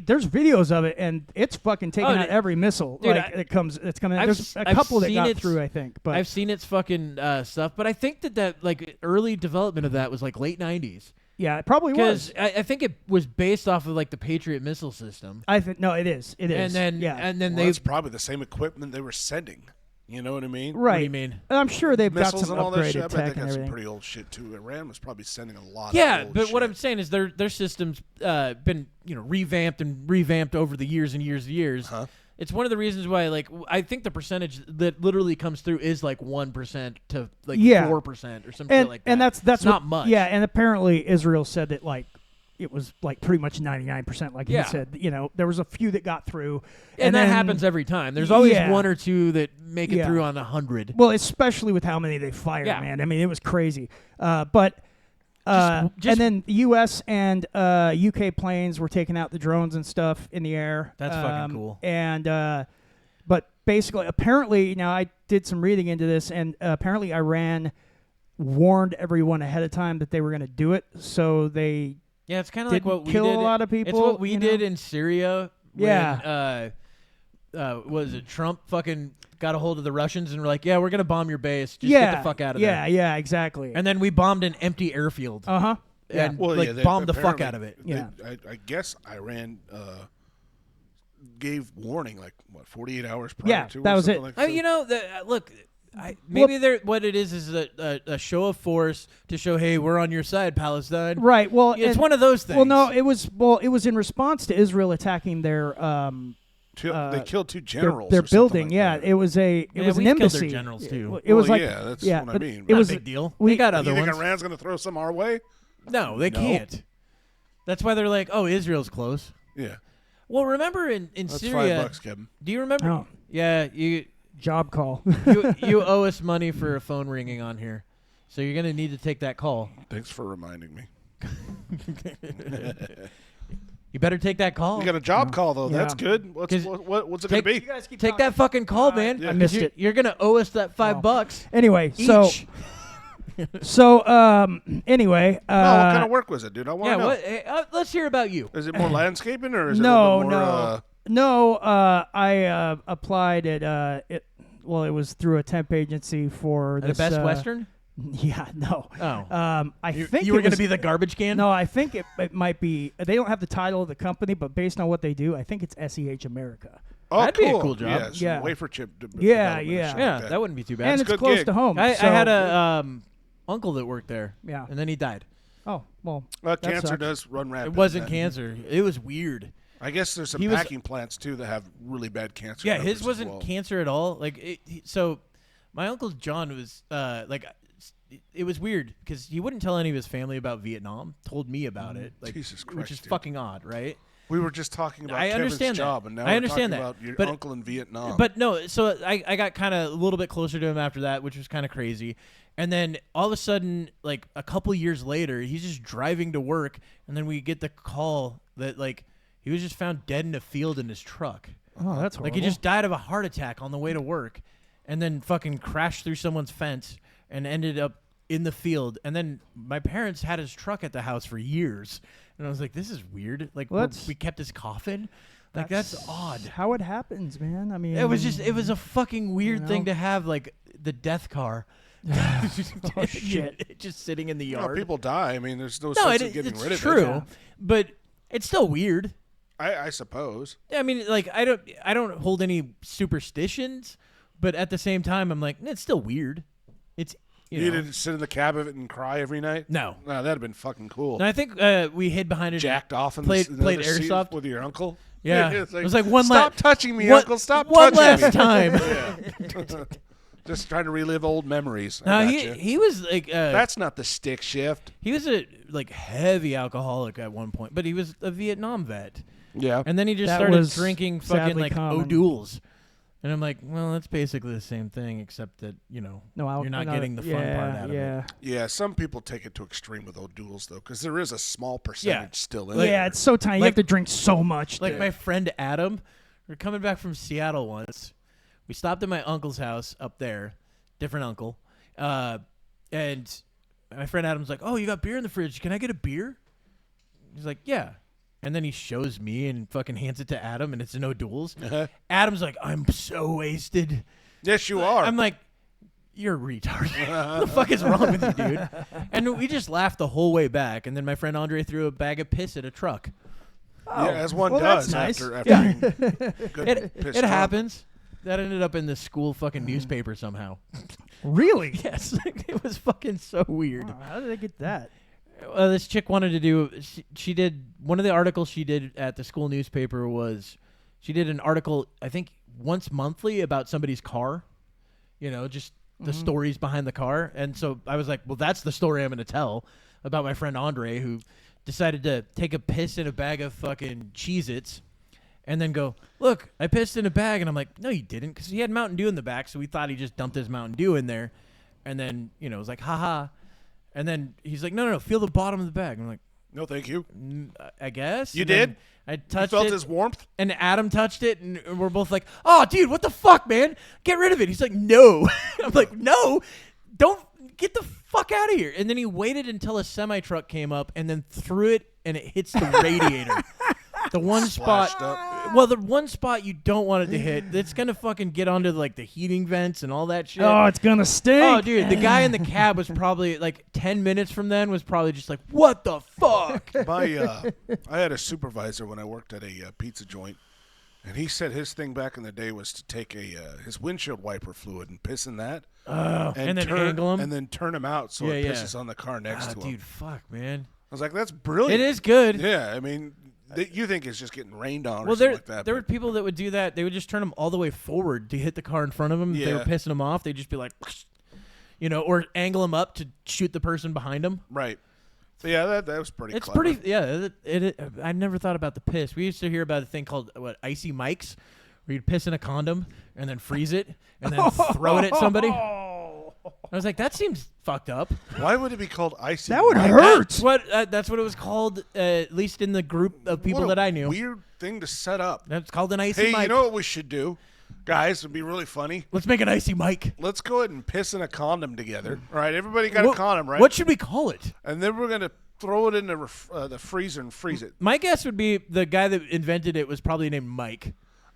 [SPEAKER 1] there's videos of it, and it's fucking taking out every missile
[SPEAKER 2] dude,
[SPEAKER 1] that's coming.
[SPEAKER 2] I've
[SPEAKER 1] There's a
[SPEAKER 2] I've
[SPEAKER 1] couple that
[SPEAKER 2] seen
[SPEAKER 1] got
[SPEAKER 2] its-
[SPEAKER 1] through, I think. But
[SPEAKER 2] I've seen its fucking stuff, but I think that like early development of that was like late 90s.
[SPEAKER 1] yeah, it probably was.
[SPEAKER 2] Because I think it was based off of like the Patriot missile system.
[SPEAKER 1] I think no, it is. It is.
[SPEAKER 2] And then
[SPEAKER 3] Well,
[SPEAKER 2] they
[SPEAKER 3] that's probably the same equipment they were sending. You know what I mean?
[SPEAKER 1] right.
[SPEAKER 2] What do you mean?
[SPEAKER 1] And I'm sure they've got
[SPEAKER 3] Missiles
[SPEAKER 1] some
[SPEAKER 3] and all that shit. I
[SPEAKER 1] upgraded
[SPEAKER 3] bet they
[SPEAKER 1] tech and
[SPEAKER 3] got some
[SPEAKER 1] everything.
[SPEAKER 3] pretty old shit too. Iran was probably sending a lot.
[SPEAKER 2] Yeah,
[SPEAKER 3] of old
[SPEAKER 2] but what
[SPEAKER 3] shit.
[SPEAKER 2] I'm saying is their systems been revamped over the years and years and years.
[SPEAKER 3] Huh?
[SPEAKER 2] It's one of the reasons why like I think the percentage that literally comes through is like 1% to like
[SPEAKER 1] Yeah.
[SPEAKER 2] 4% or some shit like that.
[SPEAKER 1] And that's
[SPEAKER 2] It's not
[SPEAKER 1] what-
[SPEAKER 2] much.
[SPEAKER 1] Yeah, and apparently Israel said that like it was like pretty much 99%, like
[SPEAKER 2] Yeah.
[SPEAKER 1] he said. You know, there was a few that got through,
[SPEAKER 2] and that
[SPEAKER 1] then-
[SPEAKER 2] happens every time. There's always
[SPEAKER 1] Yeah.
[SPEAKER 2] one or two that make it
[SPEAKER 1] Yeah.
[SPEAKER 2] through on 100.
[SPEAKER 1] Well, especially with how many they fired,
[SPEAKER 2] Yeah.
[SPEAKER 1] man. I mean, it was crazy. But
[SPEAKER 2] Just-
[SPEAKER 1] and then the U.S. and UK planes were taking out the drones and stuff in the air.
[SPEAKER 2] That's fucking cool.
[SPEAKER 1] And but basically, apparently, now I did some reading into this, and apparently Iran warned everyone ahead of time that they were going to do it, so they
[SPEAKER 2] Yeah, it's kind of like
[SPEAKER 1] didn't
[SPEAKER 2] what we
[SPEAKER 1] kill
[SPEAKER 2] did.
[SPEAKER 1] a lot of people.
[SPEAKER 2] It's what we
[SPEAKER 1] you know?
[SPEAKER 2] did in Syria. When,
[SPEAKER 1] Yeah.
[SPEAKER 2] was it Trump fucking got a hold of the Russians and were like, yeah, we're going to bomb your base. Just
[SPEAKER 1] yeah,
[SPEAKER 2] get the fuck out of
[SPEAKER 1] yeah,
[SPEAKER 2] there.
[SPEAKER 1] yeah, exactly.
[SPEAKER 2] And then we bombed an empty airfield.
[SPEAKER 1] Yeah.
[SPEAKER 2] And
[SPEAKER 3] Well,
[SPEAKER 2] like
[SPEAKER 3] yeah, they
[SPEAKER 2] bombed the fuck
[SPEAKER 3] apparently-
[SPEAKER 2] out of it.
[SPEAKER 1] Yeah.
[SPEAKER 3] I guess Iran gave warning like what 48 hours prior
[SPEAKER 1] Yeah,
[SPEAKER 3] to. or
[SPEAKER 1] that was
[SPEAKER 3] something
[SPEAKER 1] it.
[SPEAKER 3] Like
[SPEAKER 2] I mean,
[SPEAKER 3] that?
[SPEAKER 2] you know, look, maybe what it is a show of force to show, hey, we're on your side, Palestine.
[SPEAKER 1] Right. Well,
[SPEAKER 2] It's
[SPEAKER 1] and-
[SPEAKER 2] one of those things.
[SPEAKER 1] Well, no, it was in response to Israel attacking their
[SPEAKER 3] They killed two generals.
[SPEAKER 1] their
[SPEAKER 3] or something
[SPEAKER 1] building.
[SPEAKER 3] like
[SPEAKER 1] yeah,
[SPEAKER 3] that.
[SPEAKER 1] it was an
[SPEAKER 2] we've killed
[SPEAKER 1] embassy.
[SPEAKER 2] their generals, too.
[SPEAKER 1] It was
[SPEAKER 3] Well,
[SPEAKER 1] like
[SPEAKER 3] yeah, that's what I
[SPEAKER 1] but
[SPEAKER 3] mean.
[SPEAKER 1] It
[SPEAKER 2] Not
[SPEAKER 1] was
[SPEAKER 2] a big deal.
[SPEAKER 1] we
[SPEAKER 2] They got
[SPEAKER 3] You
[SPEAKER 2] other
[SPEAKER 3] think
[SPEAKER 2] ones.
[SPEAKER 3] Iran's going to throw some our way?
[SPEAKER 2] No, they
[SPEAKER 3] No.
[SPEAKER 2] can't. That's why they're like, oh, Israel's close.
[SPEAKER 3] Yeah.
[SPEAKER 2] Well, remember in
[SPEAKER 3] That's
[SPEAKER 2] Syria,
[SPEAKER 3] $5, Kevin.
[SPEAKER 2] do you remember?
[SPEAKER 1] Oh.
[SPEAKER 2] Yeah, you
[SPEAKER 1] job call.
[SPEAKER 2] you owe us money for a phone ringing on here, so you're gonna need to take that call.
[SPEAKER 3] Thanks for reminding me.
[SPEAKER 2] You better take that call.
[SPEAKER 3] You got a job call though.
[SPEAKER 1] Yeah.
[SPEAKER 3] That's good. What's it going to be?
[SPEAKER 1] guys keep
[SPEAKER 2] Take that fucking call, man.
[SPEAKER 3] yeah. I
[SPEAKER 1] missed
[SPEAKER 2] You're-
[SPEAKER 1] it.
[SPEAKER 2] You're gonna owe us that $5
[SPEAKER 1] Anyway,
[SPEAKER 2] each.
[SPEAKER 1] anyway,
[SPEAKER 3] Oh, what kind of work was it, dude? I want
[SPEAKER 2] Yeah.
[SPEAKER 3] to know.
[SPEAKER 2] What? Hey, let's hear about you.
[SPEAKER 3] Is it more landscaping or is it a
[SPEAKER 1] no,
[SPEAKER 3] little bit more,
[SPEAKER 1] no. I applied at it was through a temp agency for
[SPEAKER 2] At a
[SPEAKER 1] this
[SPEAKER 2] Best Western.
[SPEAKER 1] Yeah, no.
[SPEAKER 2] Oh.
[SPEAKER 1] I
[SPEAKER 2] You
[SPEAKER 1] think
[SPEAKER 2] were
[SPEAKER 1] it
[SPEAKER 2] gonna
[SPEAKER 1] was-
[SPEAKER 2] be the garbage can.
[SPEAKER 1] No, I think it might be. They don't have the title of the company, but based on what they do, I think it's SEH America.
[SPEAKER 3] Oh,
[SPEAKER 2] That'd be a
[SPEAKER 3] cool.
[SPEAKER 2] cool job.
[SPEAKER 3] Yeah, some
[SPEAKER 1] Yeah.
[SPEAKER 3] wafer chip.
[SPEAKER 1] Yeah,
[SPEAKER 3] development and
[SPEAKER 1] yeah.
[SPEAKER 3] shit
[SPEAKER 2] Yeah,
[SPEAKER 3] like
[SPEAKER 2] that wouldn't be too bad.
[SPEAKER 1] And
[SPEAKER 3] a
[SPEAKER 1] it's
[SPEAKER 3] good
[SPEAKER 1] close
[SPEAKER 3] gig.
[SPEAKER 1] to home.
[SPEAKER 2] I
[SPEAKER 1] so-
[SPEAKER 2] had a uncle that worked there.
[SPEAKER 1] Yeah.
[SPEAKER 2] And then he died.
[SPEAKER 1] Oh well. that
[SPEAKER 3] Cancer
[SPEAKER 1] sucks.
[SPEAKER 3] does run rampant.
[SPEAKER 2] It wasn't
[SPEAKER 3] man.
[SPEAKER 2] cancer. It was weird.
[SPEAKER 3] I guess there's some
[SPEAKER 2] He was-
[SPEAKER 3] packing plants too that have really bad cancer.
[SPEAKER 2] Yeah,
[SPEAKER 3] numbers
[SPEAKER 2] his
[SPEAKER 3] as
[SPEAKER 2] wasn't
[SPEAKER 3] well.
[SPEAKER 2] cancer at all. Like, so my uncle John was it was weird because he wouldn't tell any of his family about Vietnam. Told me about it, like,
[SPEAKER 3] Jesus Christ,
[SPEAKER 2] which is
[SPEAKER 3] dude.
[SPEAKER 2] fucking odd, right?
[SPEAKER 3] We were just talking about
[SPEAKER 2] I
[SPEAKER 3] Kevin's
[SPEAKER 2] understand that.
[SPEAKER 3] job, and now
[SPEAKER 2] I
[SPEAKER 3] we're
[SPEAKER 2] understand
[SPEAKER 3] talking
[SPEAKER 2] that.
[SPEAKER 3] about your
[SPEAKER 2] But-
[SPEAKER 3] uncle in Vietnam.
[SPEAKER 2] But no, so I got kind of a little bit closer to him after that, which was kind of crazy. And then all of a sudden, like a couple years later, he's just driving to work, and then we get the call that like he was just found dead in a field in his truck.
[SPEAKER 1] Oh, that's horrible.
[SPEAKER 2] Like he just died of a heart attack on the way to work, and then fucking crashed through someone's fence and ended up in the field. And then my parents had his truck at the house for years, and And I was like, this is weird. Like,
[SPEAKER 1] Well,
[SPEAKER 2] we kept his coffin. Like, that's odd.
[SPEAKER 1] How it happens, man. I mean,
[SPEAKER 2] It was a fucking weird thing
[SPEAKER 1] know?
[SPEAKER 2] to have, like, the death car.
[SPEAKER 1] Oh, shit.
[SPEAKER 2] Just sitting in the
[SPEAKER 3] You know,
[SPEAKER 2] yard.
[SPEAKER 3] people die. I mean, there's no sense in getting rid of it.
[SPEAKER 2] It's true, but it's still weird.
[SPEAKER 3] I suppose.
[SPEAKER 2] I mean, like, I don't hold any superstitions, but at the same time, I'm like, it's still weird. It's
[SPEAKER 3] You didn't sit in the cab of it and cry every night?
[SPEAKER 2] No.
[SPEAKER 3] No, that'd have been fucking cool.
[SPEAKER 2] And I think we hid behind it.
[SPEAKER 3] Jacked off in
[SPEAKER 2] played
[SPEAKER 3] the other seat
[SPEAKER 2] airsoft
[SPEAKER 3] with your uncle?
[SPEAKER 2] Yeah.
[SPEAKER 3] It's
[SPEAKER 2] It was like one
[SPEAKER 3] Stop touching me, Uncle. Stop
[SPEAKER 2] one
[SPEAKER 3] touching
[SPEAKER 2] last
[SPEAKER 3] me.
[SPEAKER 2] time.
[SPEAKER 3] Yeah. Just trying to relive old memories.
[SPEAKER 2] No,
[SPEAKER 3] I
[SPEAKER 2] he
[SPEAKER 3] gotcha.
[SPEAKER 2] he was like
[SPEAKER 3] That's not the stick shift.
[SPEAKER 2] he was a like heavy alcoholic at one point, but he was a Vietnam vet.
[SPEAKER 3] Yeah.
[SPEAKER 2] And then he just
[SPEAKER 1] That
[SPEAKER 2] started
[SPEAKER 1] was
[SPEAKER 2] drinking fucking
[SPEAKER 1] sadly
[SPEAKER 2] like
[SPEAKER 1] common.
[SPEAKER 2] O'Douls. And I'm like, well, that's basically the same thing, except that,
[SPEAKER 1] No,
[SPEAKER 2] you're not getting the fun part out of it.
[SPEAKER 3] Yeah, some people take it to extreme with O'Douls, though, because there is a small percentage still in
[SPEAKER 1] Yeah,
[SPEAKER 3] there.
[SPEAKER 1] it's so tiny. You
[SPEAKER 2] Like-
[SPEAKER 1] have to drink so much.
[SPEAKER 2] Like
[SPEAKER 1] to-
[SPEAKER 2] my friend Adam, we're coming back from Seattle once. We stopped at my uncle's house up there, different uncle, and my friend Adam's like, "Oh, you got beer in the fridge? Can I get a beer?" He's like, "Yeah." And then he shows me and fucking hands it to Adam, and it's no duels. Adam's like, "I'm so wasted."
[SPEAKER 3] Yes, you are.
[SPEAKER 2] I'm like, "You're a retard. What the fuck is wrong with you, dude?" And we just laughed the whole way back. And then my friend Andre threw a bag of piss at a truck.
[SPEAKER 3] yeah, as one
[SPEAKER 1] well,
[SPEAKER 3] does
[SPEAKER 1] that's nice.
[SPEAKER 3] after being good pissed
[SPEAKER 2] It
[SPEAKER 3] drunk.
[SPEAKER 2] happens. That ended up in the school fucking newspaper somehow.
[SPEAKER 1] really?
[SPEAKER 2] Yes, it was fucking so weird.
[SPEAKER 1] Wow, how did they get that?
[SPEAKER 2] This chick wanted to do. She did one of the articles she did at the school newspaper was she did an article I think once monthly about somebody's car. Just the stories behind the car. And so I was like, well, that's the story I'm going to tell about my friend Andre who decided to take a piss in a bag of fucking Cheez-Its. And then go, look, I pissed in a bag. And I'm like, no, you didn't. Because he had Mountain Dew in the back. So we thought he just dumped his Mountain Dew in there. And then, it was like, haha. And then he's like, no, feel the bottom of the bag. I'm like,
[SPEAKER 3] No, thank you.
[SPEAKER 2] I guess.
[SPEAKER 3] You
[SPEAKER 2] And then
[SPEAKER 3] did?
[SPEAKER 2] I
[SPEAKER 3] You
[SPEAKER 2] touched
[SPEAKER 3] felt
[SPEAKER 2] it.
[SPEAKER 3] his warmth?
[SPEAKER 2] And Adam touched it. And we're both like, oh, dude, what the fuck, man? Get rid of it. He's like, no. I'm like, no, don't. Get the fuck out of here. And then he waited until a semi-truck came up and then threw it and it hits the radiator. The one
[SPEAKER 3] Splashed
[SPEAKER 2] spot,
[SPEAKER 3] up.
[SPEAKER 2] well, the one spot you don't want it to hit, it's gonna fucking get onto like the heating vents and all that shit.
[SPEAKER 1] Oh, it's gonna stink.
[SPEAKER 2] Oh, dude, the guy in the cab was probably like 10 minutes from then was probably just like, what the fuck?
[SPEAKER 3] I had a supervisor when I worked at a pizza joint, and he said his thing back in the day was to take his windshield wiper fluid and piss in that,
[SPEAKER 2] and then
[SPEAKER 3] turn,
[SPEAKER 2] angle him?
[SPEAKER 3] and then turn him out so it
[SPEAKER 2] Yeah,
[SPEAKER 3] pisses on the car next to him.
[SPEAKER 2] Dude, fuck, man.
[SPEAKER 3] I was like, that's brilliant.
[SPEAKER 2] It is good.
[SPEAKER 3] Yeah, I mean, you think it's just getting rained on or
[SPEAKER 2] Well,
[SPEAKER 3] something like that.
[SPEAKER 2] there were
[SPEAKER 3] but
[SPEAKER 2] people that would do that. They would just turn them all the way forward to hit the car in front of them. If they were
[SPEAKER 3] Yeah.
[SPEAKER 2] pissing them off, they'd just be like, or angle them up to shoot the person behind them.
[SPEAKER 3] right. So yeah, that was pretty
[SPEAKER 2] It's
[SPEAKER 3] clever.
[SPEAKER 2] pretty, yeah. I never thought about the piss. We used to hear about a thing called Icey Mikes, where you'd piss in a condom and then freeze it and then throw it at somebody. I was like, that seems fucked up.
[SPEAKER 3] Why would it be called Icey
[SPEAKER 1] That would
[SPEAKER 3] Mikes?
[SPEAKER 1] hurt.
[SPEAKER 2] That's what it was called, at least in the group of people
[SPEAKER 3] What a
[SPEAKER 2] that I knew.
[SPEAKER 3] Weird thing to set up.
[SPEAKER 2] That's called an Icey
[SPEAKER 3] Hey,
[SPEAKER 2] Mike.
[SPEAKER 3] you know what we should do? Guys, it'd be really funny.
[SPEAKER 2] Let's make an Icey Mike.
[SPEAKER 3] Let's go ahead and piss in a condom together. All right, everybody got a condom, right?
[SPEAKER 2] What should we call it?
[SPEAKER 3] And then we're going to throw it in the freezer and freeze it.
[SPEAKER 2] My guess would be the guy that invented it was probably named Mike.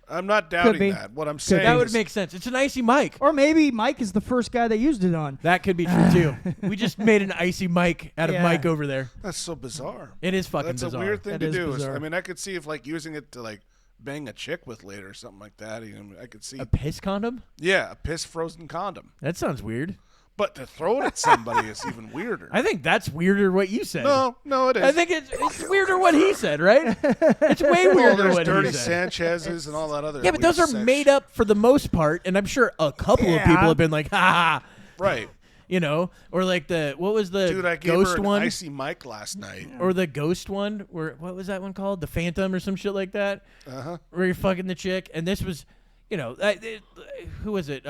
[SPEAKER 3] I'm not doubting
[SPEAKER 1] be.
[SPEAKER 3] that. What I'm saying
[SPEAKER 2] That would
[SPEAKER 3] is
[SPEAKER 2] make sense. It's an Icy Mike.
[SPEAKER 1] Or maybe Mike is the first guy they used it on.
[SPEAKER 2] That could be true too. We just made an Icy Mike out of
[SPEAKER 1] Yeah.
[SPEAKER 2] Mike over there.
[SPEAKER 3] that's so bizarre.
[SPEAKER 2] It is fucking
[SPEAKER 3] That's
[SPEAKER 2] bizarre.
[SPEAKER 3] a weird thing
[SPEAKER 1] That
[SPEAKER 3] to
[SPEAKER 1] is
[SPEAKER 3] do.
[SPEAKER 1] bizarre.
[SPEAKER 3] I mean, I could see if like using it to like bang a chick with later or something like that. I could see.
[SPEAKER 2] A piss condom?
[SPEAKER 3] Yeah, a piss frozen condom.
[SPEAKER 2] That sounds weird.
[SPEAKER 3] But to throw it at somebody is even weirder.
[SPEAKER 2] I think that's weirder what you said.
[SPEAKER 3] No, it is.
[SPEAKER 2] I think it's weirder what he said, right? It's way
[SPEAKER 3] well,
[SPEAKER 2] weirder
[SPEAKER 3] there's
[SPEAKER 2] what
[SPEAKER 3] Dirty
[SPEAKER 2] he said.
[SPEAKER 3] Sanchez's and all that other.
[SPEAKER 2] Yeah, but those
[SPEAKER 3] weird
[SPEAKER 2] are
[SPEAKER 3] sex
[SPEAKER 2] made
[SPEAKER 3] shit.
[SPEAKER 2] up for the most part, and I'm sure a couple of people have been like, ha ha,
[SPEAKER 3] Right.
[SPEAKER 2] or like what was the
[SPEAKER 3] Dude, I gave
[SPEAKER 2] ghost
[SPEAKER 3] her an
[SPEAKER 2] one?
[SPEAKER 3] Icey Mike last night.
[SPEAKER 2] Or the ghost one, what was that one called? The Phantom or some shit like that?
[SPEAKER 3] Uh-huh.
[SPEAKER 2] Where you're fucking the chick, and this was, who was it?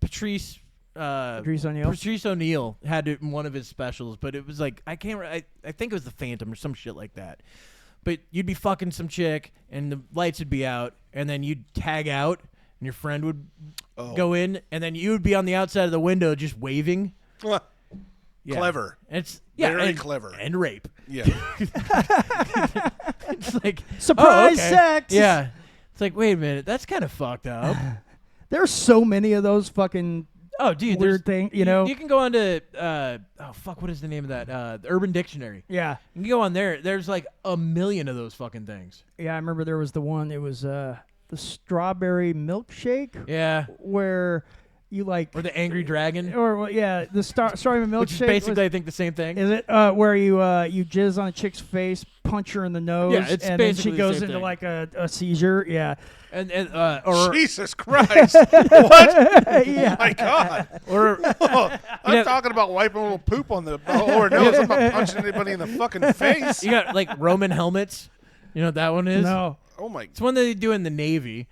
[SPEAKER 2] Patrice
[SPEAKER 1] O'Neal.
[SPEAKER 2] Patrice O'Neal had it in one of his specials, but it was like, I think it was the Phantom or some shit like that. But you'd be fucking some chick, and the lights would be out, and then you'd tag out, and your friend would go in, and then you would be on the outside of the window just waving. Yeah.
[SPEAKER 3] Clever.
[SPEAKER 2] Yeah,
[SPEAKER 3] Very
[SPEAKER 2] and,
[SPEAKER 3] clever.
[SPEAKER 2] and rape.
[SPEAKER 3] Yeah.
[SPEAKER 2] It's like
[SPEAKER 1] Surprise
[SPEAKER 2] okay.
[SPEAKER 1] sex.
[SPEAKER 2] Yeah, it's like wait a minute, that's kind of fucked up.
[SPEAKER 1] There's so many of those fucking
[SPEAKER 2] Oh, dude,
[SPEAKER 1] weird thing. You know.
[SPEAKER 2] you can go on to what is the name of that? The Urban Dictionary.
[SPEAKER 1] Yeah.
[SPEAKER 2] You can go on there. There's like a million of those fucking things.
[SPEAKER 1] Yeah, I remember there was the one. It was the strawberry milkshake.
[SPEAKER 2] Yeah,
[SPEAKER 1] Where you like.
[SPEAKER 2] or the Angry Dragon,
[SPEAKER 1] Or well, yeah, the strawberry milkshake.
[SPEAKER 2] which is basically I think the same thing.
[SPEAKER 1] Is it where you jizz on a chick's face, punch her in the nose,
[SPEAKER 2] Yeah, it's
[SPEAKER 1] and then she
[SPEAKER 2] basically the
[SPEAKER 1] goes
[SPEAKER 2] same
[SPEAKER 1] into
[SPEAKER 2] thing.
[SPEAKER 1] like a seizure? Yeah.
[SPEAKER 2] and or
[SPEAKER 3] Jesus Christ. What?
[SPEAKER 1] Yeah.
[SPEAKER 3] Oh, my God.
[SPEAKER 2] or
[SPEAKER 3] I'm
[SPEAKER 2] know-
[SPEAKER 3] talking about wiping a little poop on the or nose. I'm not punching anybody in the fucking face.
[SPEAKER 2] you got like Roman helmets. You know what that one is?
[SPEAKER 1] No.
[SPEAKER 3] Oh, my.
[SPEAKER 2] It's one that they do in the Navy,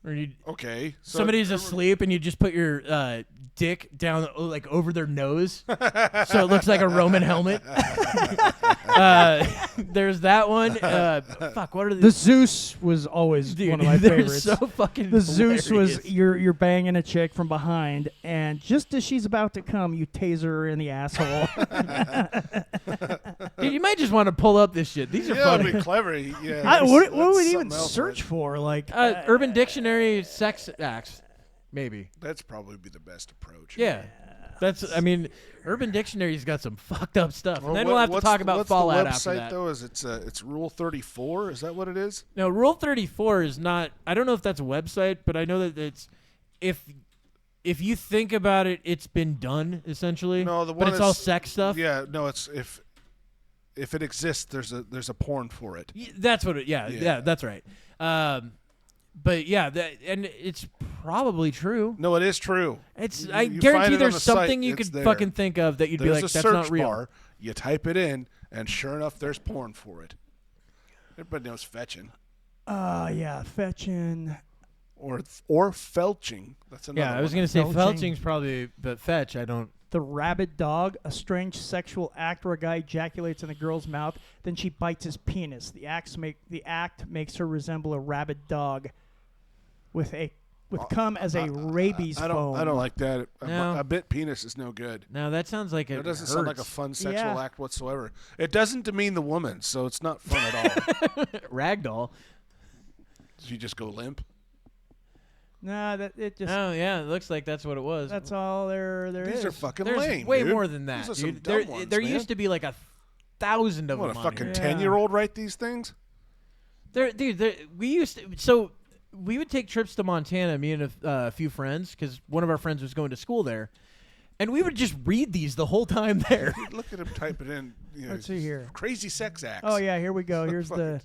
[SPEAKER 2] where you
[SPEAKER 3] Okay. So
[SPEAKER 2] somebody's asleep and you just put your dick down like over their nose, so it looks like a Roman helmet. There's that one. Fuck, what are
[SPEAKER 1] The
[SPEAKER 2] these?
[SPEAKER 1] Zeus was always
[SPEAKER 2] Dude,
[SPEAKER 1] one of my
[SPEAKER 2] they're
[SPEAKER 1] favorites.
[SPEAKER 2] so fucking
[SPEAKER 1] The Zeus was
[SPEAKER 2] hilarious.
[SPEAKER 1] you're banging a chick from behind, and just as she's about to come, you taser her in the asshole.
[SPEAKER 2] Dude, you might just want to pull up this shit. These are
[SPEAKER 3] Yeah, that'd
[SPEAKER 2] funny.
[SPEAKER 3] be clever. Yeah.
[SPEAKER 1] What
[SPEAKER 3] that's
[SPEAKER 1] would we even
[SPEAKER 3] something else,
[SPEAKER 1] search
[SPEAKER 3] right?
[SPEAKER 1] for? Like
[SPEAKER 2] Urban Dictionary sex acts, maybe.
[SPEAKER 3] That's probably be the best approach.
[SPEAKER 2] Yeah. That's. I mean, Urban Dictionary's got some fucked up stuff.
[SPEAKER 3] Well,
[SPEAKER 2] And then we'll have to
[SPEAKER 3] what's
[SPEAKER 2] talk
[SPEAKER 3] the-
[SPEAKER 2] about
[SPEAKER 3] what's
[SPEAKER 2] Fallout
[SPEAKER 3] the
[SPEAKER 2] after
[SPEAKER 3] website,
[SPEAKER 2] that.
[SPEAKER 3] though? Is it's Rule 34? Is that what it is?
[SPEAKER 2] No, Rule 34 is not. I don't know if that's a website, but I know that it's if you think about it, it's been done essentially.
[SPEAKER 3] No, the
[SPEAKER 2] but
[SPEAKER 3] one
[SPEAKER 2] it's all
[SPEAKER 3] is-
[SPEAKER 2] sex stuff.
[SPEAKER 3] Yeah, no, it's if it exists, there's a porn for it.
[SPEAKER 2] That's what it. Yeah,
[SPEAKER 3] Yeah.
[SPEAKER 2] that's right. But yeah, and it's probably true.
[SPEAKER 3] No, it is true.
[SPEAKER 2] It's.
[SPEAKER 3] You-
[SPEAKER 2] I
[SPEAKER 3] you find
[SPEAKER 2] guarantee
[SPEAKER 3] it on
[SPEAKER 2] there's
[SPEAKER 3] the site,
[SPEAKER 2] something you
[SPEAKER 3] it's
[SPEAKER 2] could
[SPEAKER 3] there.
[SPEAKER 2] fucking think of that you'd
[SPEAKER 3] There's
[SPEAKER 2] be
[SPEAKER 3] a
[SPEAKER 2] like, that's
[SPEAKER 3] search
[SPEAKER 2] not real.
[SPEAKER 3] bar. You type it in, and sure enough, there's porn for it. Everybody knows fetching
[SPEAKER 1] yeah, fetching.
[SPEAKER 3] or felching. That's another.
[SPEAKER 2] Yeah, I was
[SPEAKER 3] one.
[SPEAKER 2] gonna say
[SPEAKER 1] Felching.
[SPEAKER 2] felching's probably, but fetch. I don't.
[SPEAKER 1] The rabid dog, a strange sexual act where a guy ejaculates in a girl's mouth, then she bites his penis. The act makes her resemble a rabid dog with cum as a rabies
[SPEAKER 3] I
[SPEAKER 1] foam.
[SPEAKER 3] don't like that.
[SPEAKER 2] No.
[SPEAKER 3] A bit penis is no good.
[SPEAKER 2] No, that sounds like it.
[SPEAKER 3] That doesn't sound like a
[SPEAKER 2] hurts.
[SPEAKER 3] fun sexual
[SPEAKER 1] Yeah.
[SPEAKER 3] act whatsoever. It doesn't demean the woman, so it's not fun at all.
[SPEAKER 2] Ragdoll.
[SPEAKER 3] Does she just go limp?
[SPEAKER 1] Nah, that it just
[SPEAKER 2] Oh yeah, it looks like that's what it was.
[SPEAKER 1] that's all there is.
[SPEAKER 3] These are fucking
[SPEAKER 2] There's
[SPEAKER 3] lame.
[SPEAKER 2] way
[SPEAKER 3] dude.
[SPEAKER 2] more than that,
[SPEAKER 3] These are some
[SPEAKER 2] dude.
[SPEAKER 3] dumb
[SPEAKER 2] There,
[SPEAKER 3] ones,
[SPEAKER 2] there
[SPEAKER 3] man.
[SPEAKER 2] used to be like 1,000 of
[SPEAKER 3] What, a
[SPEAKER 2] them. on
[SPEAKER 3] fucking
[SPEAKER 2] here.
[SPEAKER 3] 10-year-old write these things?
[SPEAKER 2] We used to. So we would take trips to Montana, me and a few friends, because one of our friends was going to school there, and we would just read these the whole time there.
[SPEAKER 3] Dude, look at him type it in. You know,
[SPEAKER 1] Let's see here.
[SPEAKER 3] Crazy sex acts.
[SPEAKER 1] Oh yeah, here we go. Here's
[SPEAKER 3] Fuck
[SPEAKER 1] the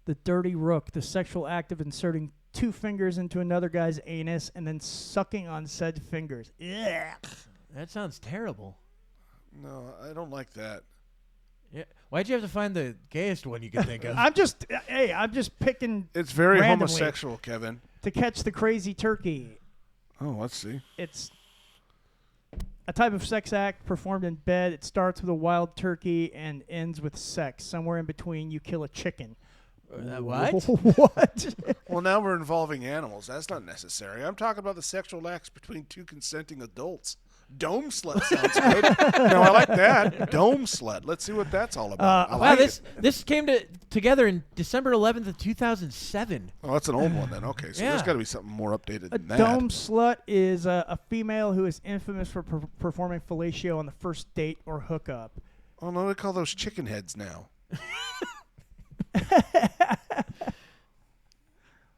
[SPEAKER 3] it.
[SPEAKER 1] dirty rook, the sexual act of inserting 2 fingers into another guy's anus and then sucking on said fingers. Yeah.
[SPEAKER 2] That sounds terrible.
[SPEAKER 3] No, I don't like that.
[SPEAKER 2] Yeah. Why'd you have to find the gayest one you could think of?
[SPEAKER 1] I'm just picking
[SPEAKER 3] It's very
[SPEAKER 1] Randomly.
[SPEAKER 3] homosexual, Kevin.
[SPEAKER 1] to catch the crazy turkey.
[SPEAKER 3] Oh, let's see.
[SPEAKER 1] It's a type of sex act performed in bed. It starts with a wild turkey and ends with sex. Somewhere in between, you kill a chicken.
[SPEAKER 2] What?
[SPEAKER 1] What?
[SPEAKER 3] Well, now we're involving animals. That's not necessary. I'm talking about the sexual acts between 2 consenting adults. Dome slut sounds good. No, I like that. Dome slut. Let's see what that's all about. I
[SPEAKER 2] Wow,
[SPEAKER 3] like
[SPEAKER 2] this came together in December 11th of 2007.
[SPEAKER 3] Oh, that's an old one then. Okay, so
[SPEAKER 2] Yeah.
[SPEAKER 3] there's got to be something more updated
[SPEAKER 1] A
[SPEAKER 3] than that.
[SPEAKER 1] dome slut is a female who is infamous for performing fellatio on the first date or hookup.
[SPEAKER 3] Oh, no, they call those chicken heads now.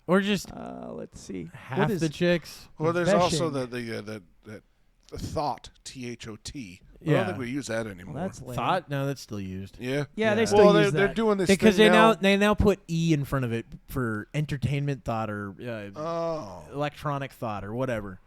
[SPEAKER 2] Or just
[SPEAKER 1] Let's see.
[SPEAKER 2] half
[SPEAKER 1] What is
[SPEAKER 2] the chicks.
[SPEAKER 3] Well, there's also
[SPEAKER 1] Veshing.
[SPEAKER 3] the thought, THOT. I
[SPEAKER 2] Yeah.
[SPEAKER 3] don't think we use that anymore.
[SPEAKER 1] Well, that's lame.
[SPEAKER 2] Thought? No, that's still used.
[SPEAKER 3] Yeah.
[SPEAKER 1] Yeah, they
[SPEAKER 2] Yeah.
[SPEAKER 1] still
[SPEAKER 3] Well,
[SPEAKER 1] use
[SPEAKER 3] they're
[SPEAKER 1] that.
[SPEAKER 3] doing this
[SPEAKER 2] Because
[SPEAKER 3] thing
[SPEAKER 2] they now put E in front of it for entertainment thought or
[SPEAKER 3] Oh,
[SPEAKER 2] electronic thought or whatever.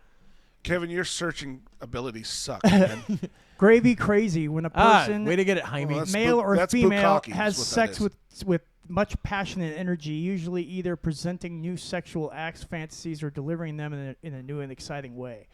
[SPEAKER 3] Kevin, your searching abilities suck, man.
[SPEAKER 1] Gravy crazy when a person,
[SPEAKER 2] Way to get it, Jaime.
[SPEAKER 3] Well, that's
[SPEAKER 1] male or
[SPEAKER 3] that's
[SPEAKER 1] female,
[SPEAKER 3] bukkake is
[SPEAKER 1] has
[SPEAKER 3] what that
[SPEAKER 1] sex
[SPEAKER 3] is.
[SPEAKER 1] with much passion and energy, usually either presenting new sexual acts, fantasies, or delivering them in a new and exciting way.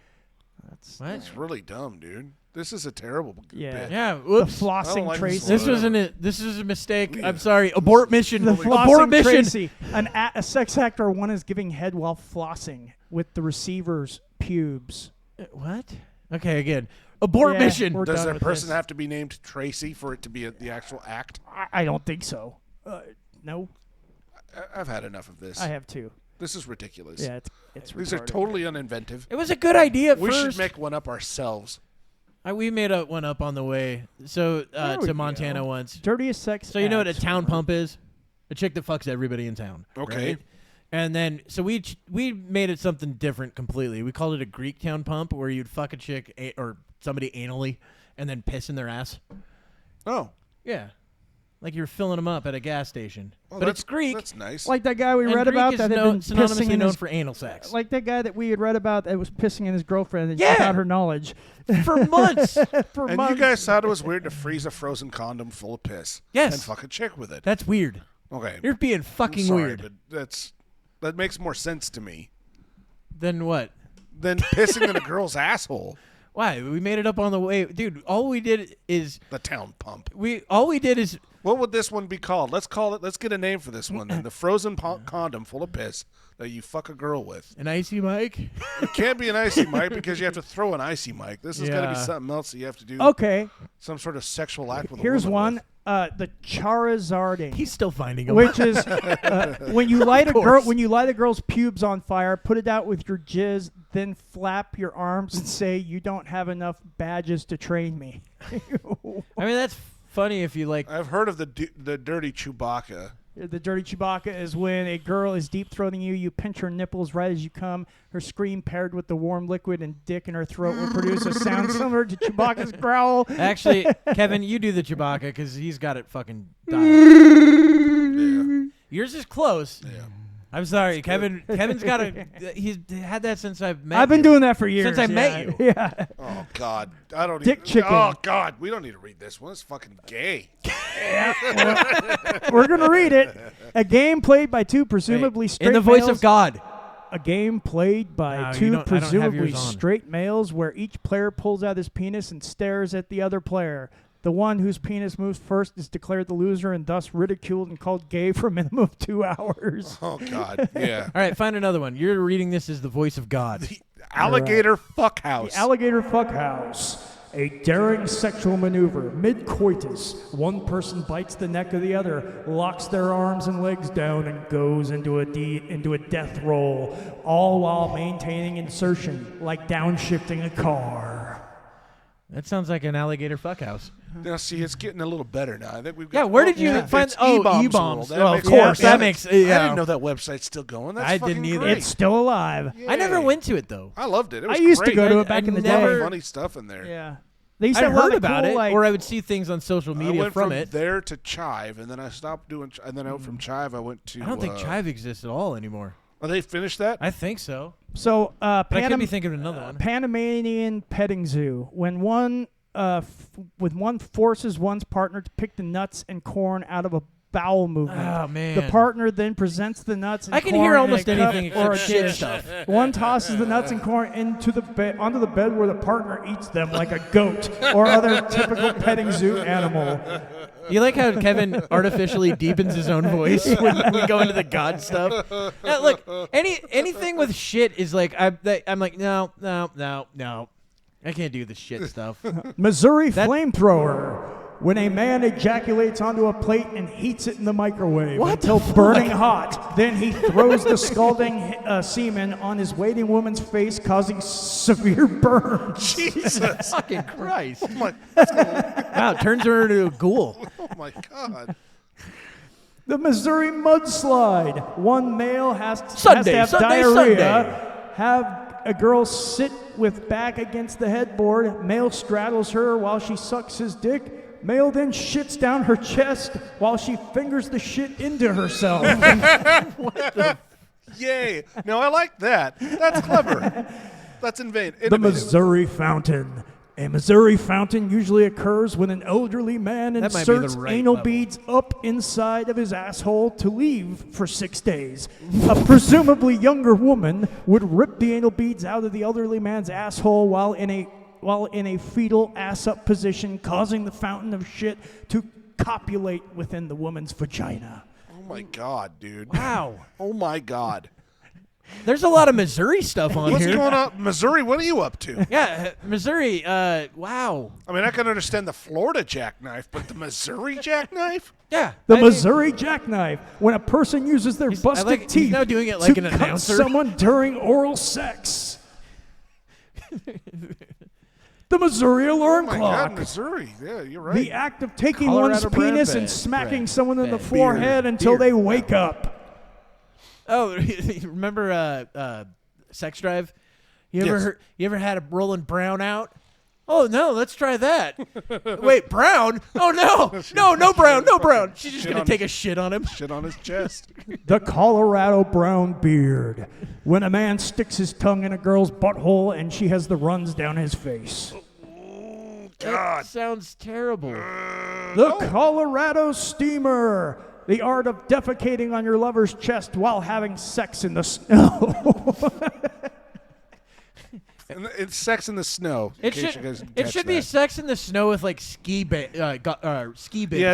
[SPEAKER 1] That's
[SPEAKER 2] What?
[SPEAKER 3] It's really dumb, dude. This is a terrible
[SPEAKER 1] Yeah.
[SPEAKER 3] bit.
[SPEAKER 2] Yeah,
[SPEAKER 1] the
[SPEAKER 2] whoops.
[SPEAKER 3] I don't
[SPEAKER 1] flossing
[SPEAKER 3] like
[SPEAKER 1] Tracy.
[SPEAKER 3] this
[SPEAKER 2] This
[SPEAKER 3] one.
[SPEAKER 2] wasn't it. This is a mistake.
[SPEAKER 3] Yeah.
[SPEAKER 2] I'm sorry. Abort mission.
[SPEAKER 1] The
[SPEAKER 2] Abort
[SPEAKER 1] flossing
[SPEAKER 2] mission.
[SPEAKER 1] Tracy. A sex act where one is giving head while flossing with the receiver's pubes.
[SPEAKER 2] What? Okay, again, abort
[SPEAKER 1] Yeah,
[SPEAKER 2] mission.
[SPEAKER 1] we're
[SPEAKER 3] Does
[SPEAKER 1] done
[SPEAKER 3] that
[SPEAKER 1] with
[SPEAKER 3] person
[SPEAKER 1] this.
[SPEAKER 3] have to be named Tracy for it to be the actual act?
[SPEAKER 1] I don't think so. No,
[SPEAKER 3] I've had enough of this.
[SPEAKER 1] I have two.
[SPEAKER 3] This is ridiculous.
[SPEAKER 1] Yeah, it's
[SPEAKER 3] These are
[SPEAKER 1] retarded.
[SPEAKER 3] totally uninventive.
[SPEAKER 2] It was a good idea at
[SPEAKER 3] We
[SPEAKER 2] first.
[SPEAKER 3] should make one up ourselves.
[SPEAKER 2] We made one up on the way. So
[SPEAKER 1] There we
[SPEAKER 2] to Montana
[SPEAKER 1] go.
[SPEAKER 2] once.
[SPEAKER 1] Dirtiest sex.
[SPEAKER 2] So you know what a
[SPEAKER 1] acts.
[SPEAKER 2] town pump is? A chick that fucks everybody in town.
[SPEAKER 3] Okay.
[SPEAKER 2] Right? And then so we made it something different completely. We called it a Greek town pump, where you'd fuck a chick or somebody anally and then piss in their ass.
[SPEAKER 3] Oh.
[SPEAKER 2] Yeah. Like you're filling them up at a gas station.
[SPEAKER 3] Oh,
[SPEAKER 2] but it's Greek.
[SPEAKER 3] That's nice.
[SPEAKER 1] Like that guy we
[SPEAKER 2] and
[SPEAKER 1] read
[SPEAKER 2] Greek
[SPEAKER 1] about
[SPEAKER 2] is
[SPEAKER 1] that had been
[SPEAKER 2] synonymously
[SPEAKER 1] pissing in
[SPEAKER 2] known
[SPEAKER 1] his,
[SPEAKER 2] for anal sex.
[SPEAKER 1] like that guy that we had read about that was pissing in his girlfriend and
[SPEAKER 2] Yeah.
[SPEAKER 1] without her knowledge.
[SPEAKER 2] For months.
[SPEAKER 1] For
[SPEAKER 3] and
[SPEAKER 1] months.
[SPEAKER 3] you guys thought it was weird to freeze a frozen condom full of piss.
[SPEAKER 2] Yes.
[SPEAKER 3] And fuck a chick with it.
[SPEAKER 2] That's weird.
[SPEAKER 3] Okay.
[SPEAKER 2] You're being
[SPEAKER 3] I'm
[SPEAKER 2] fucking
[SPEAKER 3] sorry,
[SPEAKER 2] weird.
[SPEAKER 3] But that makes more sense to me
[SPEAKER 2] Then what?
[SPEAKER 3] than pissing in a girl's asshole.
[SPEAKER 2] Why? We made it up on the way. Dude, all we did is
[SPEAKER 3] The town pump.
[SPEAKER 2] What
[SPEAKER 3] would this one be called? Let's get a name for this one. Then. The frozen condom full of piss that you fuck a girl with.
[SPEAKER 2] An Icey Mike?
[SPEAKER 3] It can't be an Icey Mike because you have to throw an Icey Mike. This has got to be
[SPEAKER 2] Yeah.
[SPEAKER 3] something else that you have to do.
[SPEAKER 1] Okay,
[SPEAKER 3] Some sort of sexual act with
[SPEAKER 1] here's
[SPEAKER 3] a woman
[SPEAKER 1] one.
[SPEAKER 3] with.
[SPEAKER 1] The Charizarding.
[SPEAKER 2] He's still finding them.
[SPEAKER 1] Which is when you light
[SPEAKER 2] course.
[SPEAKER 1] when you light a girl's pubes on fire, put it out with your jizz, then flap your arms and say, "You don't have enough badges to train me."
[SPEAKER 2] I mean, that's funny if you like.
[SPEAKER 3] I've heard of the dirty Chewbacca.
[SPEAKER 1] The dirty Chewbacca is when a girl is deep throating you. You pinch her nipples right as you come. Her scream paired with the warm liquid and dick in her throat will produce a sound similar to Chewbacca's growl.
[SPEAKER 2] Actually, Kevin, you do the Chewbacca because he's got it fucking dialed.
[SPEAKER 3] Yeah.
[SPEAKER 2] Yours is close.
[SPEAKER 3] Yeah.
[SPEAKER 2] I'm sorry, Kevin. Kevin's got a. He's had that since I've met.
[SPEAKER 1] I've been
[SPEAKER 2] you.
[SPEAKER 1] doing that for years.
[SPEAKER 2] Since I met you.
[SPEAKER 1] Yeah.
[SPEAKER 3] Oh God, I don't.
[SPEAKER 1] Dick chicken.
[SPEAKER 3] Oh God, we don't need to read this one. It's fucking gay.
[SPEAKER 1] We're going to read it. A game played by two presumably
[SPEAKER 2] Hey,
[SPEAKER 1] straight
[SPEAKER 2] in the voice
[SPEAKER 1] males.
[SPEAKER 2] of God.
[SPEAKER 1] A game played by
[SPEAKER 2] No, you
[SPEAKER 1] two
[SPEAKER 2] don't- I don't have
[SPEAKER 1] presumably
[SPEAKER 2] yours on.
[SPEAKER 1] straight males where each player pulls out his penis and stares at the other player. The one whose penis moves first is declared the loser and thus ridiculed and called gay for a minimum of 2 hours.
[SPEAKER 3] Oh God, yeah.
[SPEAKER 2] All right, find another one. You're reading this as the voice of God.
[SPEAKER 3] The alligator fuck house.
[SPEAKER 1] The alligator fuck house. A daring sexual maneuver. Mid-coitus, one person bites the neck of the other, locks their arms and legs down, and goes into a death roll, all while maintaining insertion, like downshifting a car.
[SPEAKER 2] That sounds like an alligator fuckhouse.
[SPEAKER 3] Now see, it's getting a little better now. I think we've got.
[SPEAKER 2] Yeah, where did you find?
[SPEAKER 3] It's
[SPEAKER 2] Oh,
[SPEAKER 3] E-Bombs
[SPEAKER 2] E-Bombs.
[SPEAKER 3] World.
[SPEAKER 2] Oh,
[SPEAKER 3] makes
[SPEAKER 2] of course.
[SPEAKER 3] sense.
[SPEAKER 2] That makes.
[SPEAKER 3] I
[SPEAKER 2] Yeah.
[SPEAKER 3] didn't know that website's still going. That's
[SPEAKER 2] I
[SPEAKER 3] fucking
[SPEAKER 2] didn't either.
[SPEAKER 3] great.
[SPEAKER 1] It's still alive.
[SPEAKER 2] I never
[SPEAKER 3] Yay.
[SPEAKER 2] went to it though.
[SPEAKER 3] I loved it. It
[SPEAKER 1] I
[SPEAKER 3] was
[SPEAKER 1] used to
[SPEAKER 3] great.
[SPEAKER 1] go to
[SPEAKER 2] I-
[SPEAKER 1] it back
[SPEAKER 2] I
[SPEAKER 1] in the
[SPEAKER 2] never-
[SPEAKER 1] day.
[SPEAKER 3] Funny stuff in there.
[SPEAKER 1] Yeah. They used
[SPEAKER 2] I
[SPEAKER 1] to have a lot
[SPEAKER 2] heard
[SPEAKER 1] of
[SPEAKER 2] about
[SPEAKER 1] cool,
[SPEAKER 2] it,
[SPEAKER 1] like,
[SPEAKER 2] or I would see things on social
[SPEAKER 3] I
[SPEAKER 2] media
[SPEAKER 3] went
[SPEAKER 2] from
[SPEAKER 3] from
[SPEAKER 2] it.
[SPEAKER 3] there to Chive, and then I stopped doing. And then out from Chive, I went to.
[SPEAKER 2] I don't think Chive exists at all anymore.
[SPEAKER 3] Oh, they finished that.
[SPEAKER 2] I think so.
[SPEAKER 1] So,
[SPEAKER 2] But I could be thinking of another one.
[SPEAKER 1] Panamanian petting zoo. When one forces one's partner to pick the nuts and corn out of a bowel movement.
[SPEAKER 2] Oh man.
[SPEAKER 1] The partner then presents the nuts and
[SPEAKER 2] I can
[SPEAKER 1] corn
[SPEAKER 2] hear
[SPEAKER 1] in
[SPEAKER 2] almost
[SPEAKER 1] a cup
[SPEAKER 2] anything
[SPEAKER 1] or a
[SPEAKER 2] except shit
[SPEAKER 1] dish.
[SPEAKER 2] stuff.
[SPEAKER 1] One tosses the nuts and corn onto the bed where the partner eats them like a goat or other typical petting zoo animal.
[SPEAKER 2] You like how Kevin artificially deepens his own voice when we go into the God stuff? Yeah, look, anything with shit is like I'm like no. I can't do the shit stuff.
[SPEAKER 1] Missouri flamethrower. When a man ejaculates onto a plate and heats it in the microwave until burning hot, then he throws the scalding semen on his waiting woman's face, causing severe burns.
[SPEAKER 3] Jesus.
[SPEAKER 2] Fucking Christ!
[SPEAKER 3] Oh my,
[SPEAKER 2] Wow, it turns her into a ghoul.
[SPEAKER 3] oh my God.
[SPEAKER 1] The Missouri mudslide. One male has to
[SPEAKER 2] Sunday,
[SPEAKER 1] have
[SPEAKER 2] Sunday,
[SPEAKER 1] diarrhea,
[SPEAKER 2] Sunday.
[SPEAKER 1] have a girl sit with back against the headboard. Male straddles her while she sucks his dick. Male then shits down her chest while she fingers the shit into herself.
[SPEAKER 3] Yay. No, I like that. That's clever. That's innovative.
[SPEAKER 1] The Missouri fountain. A Missouri fountain usually occurs when an elderly man
[SPEAKER 2] That might be the
[SPEAKER 1] inserts
[SPEAKER 2] right
[SPEAKER 1] anal
[SPEAKER 2] level.
[SPEAKER 1] beads up inside of his asshole to leave for 6 days. A presumably younger woman would rip the anal beads out of the elderly man's asshole while in a fetal ass-up position, causing the fountain of shit to copulate within the woman's vagina.
[SPEAKER 3] Oh my God, dude.
[SPEAKER 2] Wow.
[SPEAKER 3] Oh my God.
[SPEAKER 2] There's a lot of Missouri stuff on
[SPEAKER 3] What's
[SPEAKER 2] here.
[SPEAKER 3] going on, Missouri? What are you up to?
[SPEAKER 2] Yeah, Missouri. Wow.
[SPEAKER 3] I mean, I can understand the Florida jackknife, but the Missouri jackknife?
[SPEAKER 2] Yeah.
[SPEAKER 1] The
[SPEAKER 2] I mean,
[SPEAKER 1] Missouri jackknife, when a person uses their busted
[SPEAKER 2] he's
[SPEAKER 1] teeth
[SPEAKER 2] now doing it like
[SPEAKER 1] to
[SPEAKER 2] an
[SPEAKER 1] cut
[SPEAKER 2] announcer.
[SPEAKER 1] someone during oral sex. The Missouri
[SPEAKER 3] Oh
[SPEAKER 1] alarm
[SPEAKER 3] my
[SPEAKER 1] clock.
[SPEAKER 3] God, Missouri. Yeah, you're right.
[SPEAKER 1] The act of taking
[SPEAKER 2] Colorado
[SPEAKER 1] one's
[SPEAKER 2] bread,
[SPEAKER 1] penis
[SPEAKER 2] bread,
[SPEAKER 1] and smacking
[SPEAKER 2] bread,
[SPEAKER 1] someone in the
[SPEAKER 2] bread.
[SPEAKER 1] forehead until
[SPEAKER 3] beer.
[SPEAKER 1] they wake up.
[SPEAKER 2] Oh, remember Sex Drive? You ever
[SPEAKER 3] Yes.
[SPEAKER 2] had a Rolling Brown out? Oh no, let's try that. Wait, Brown? Oh no Brown, no Brown. She's just
[SPEAKER 3] Shit
[SPEAKER 2] gonna
[SPEAKER 3] on
[SPEAKER 2] take a shit on him.
[SPEAKER 3] Shit on his chest.
[SPEAKER 1] The Colorado brown beard. When a man sticks his tongue in a girl's butthole and she has the runs down his face.
[SPEAKER 2] That
[SPEAKER 3] God.
[SPEAKER 2] sounds terrible.
[SPEAKER 1] The Colorado steamer. The art of defecating on your lover's chest while having sex in the snow.
[SPEAKER 3] And it's sex in the snow.
[SPEAKER 2] It should be sex in the snow with like ski bibs.
[SPEAKER 3] Yeah,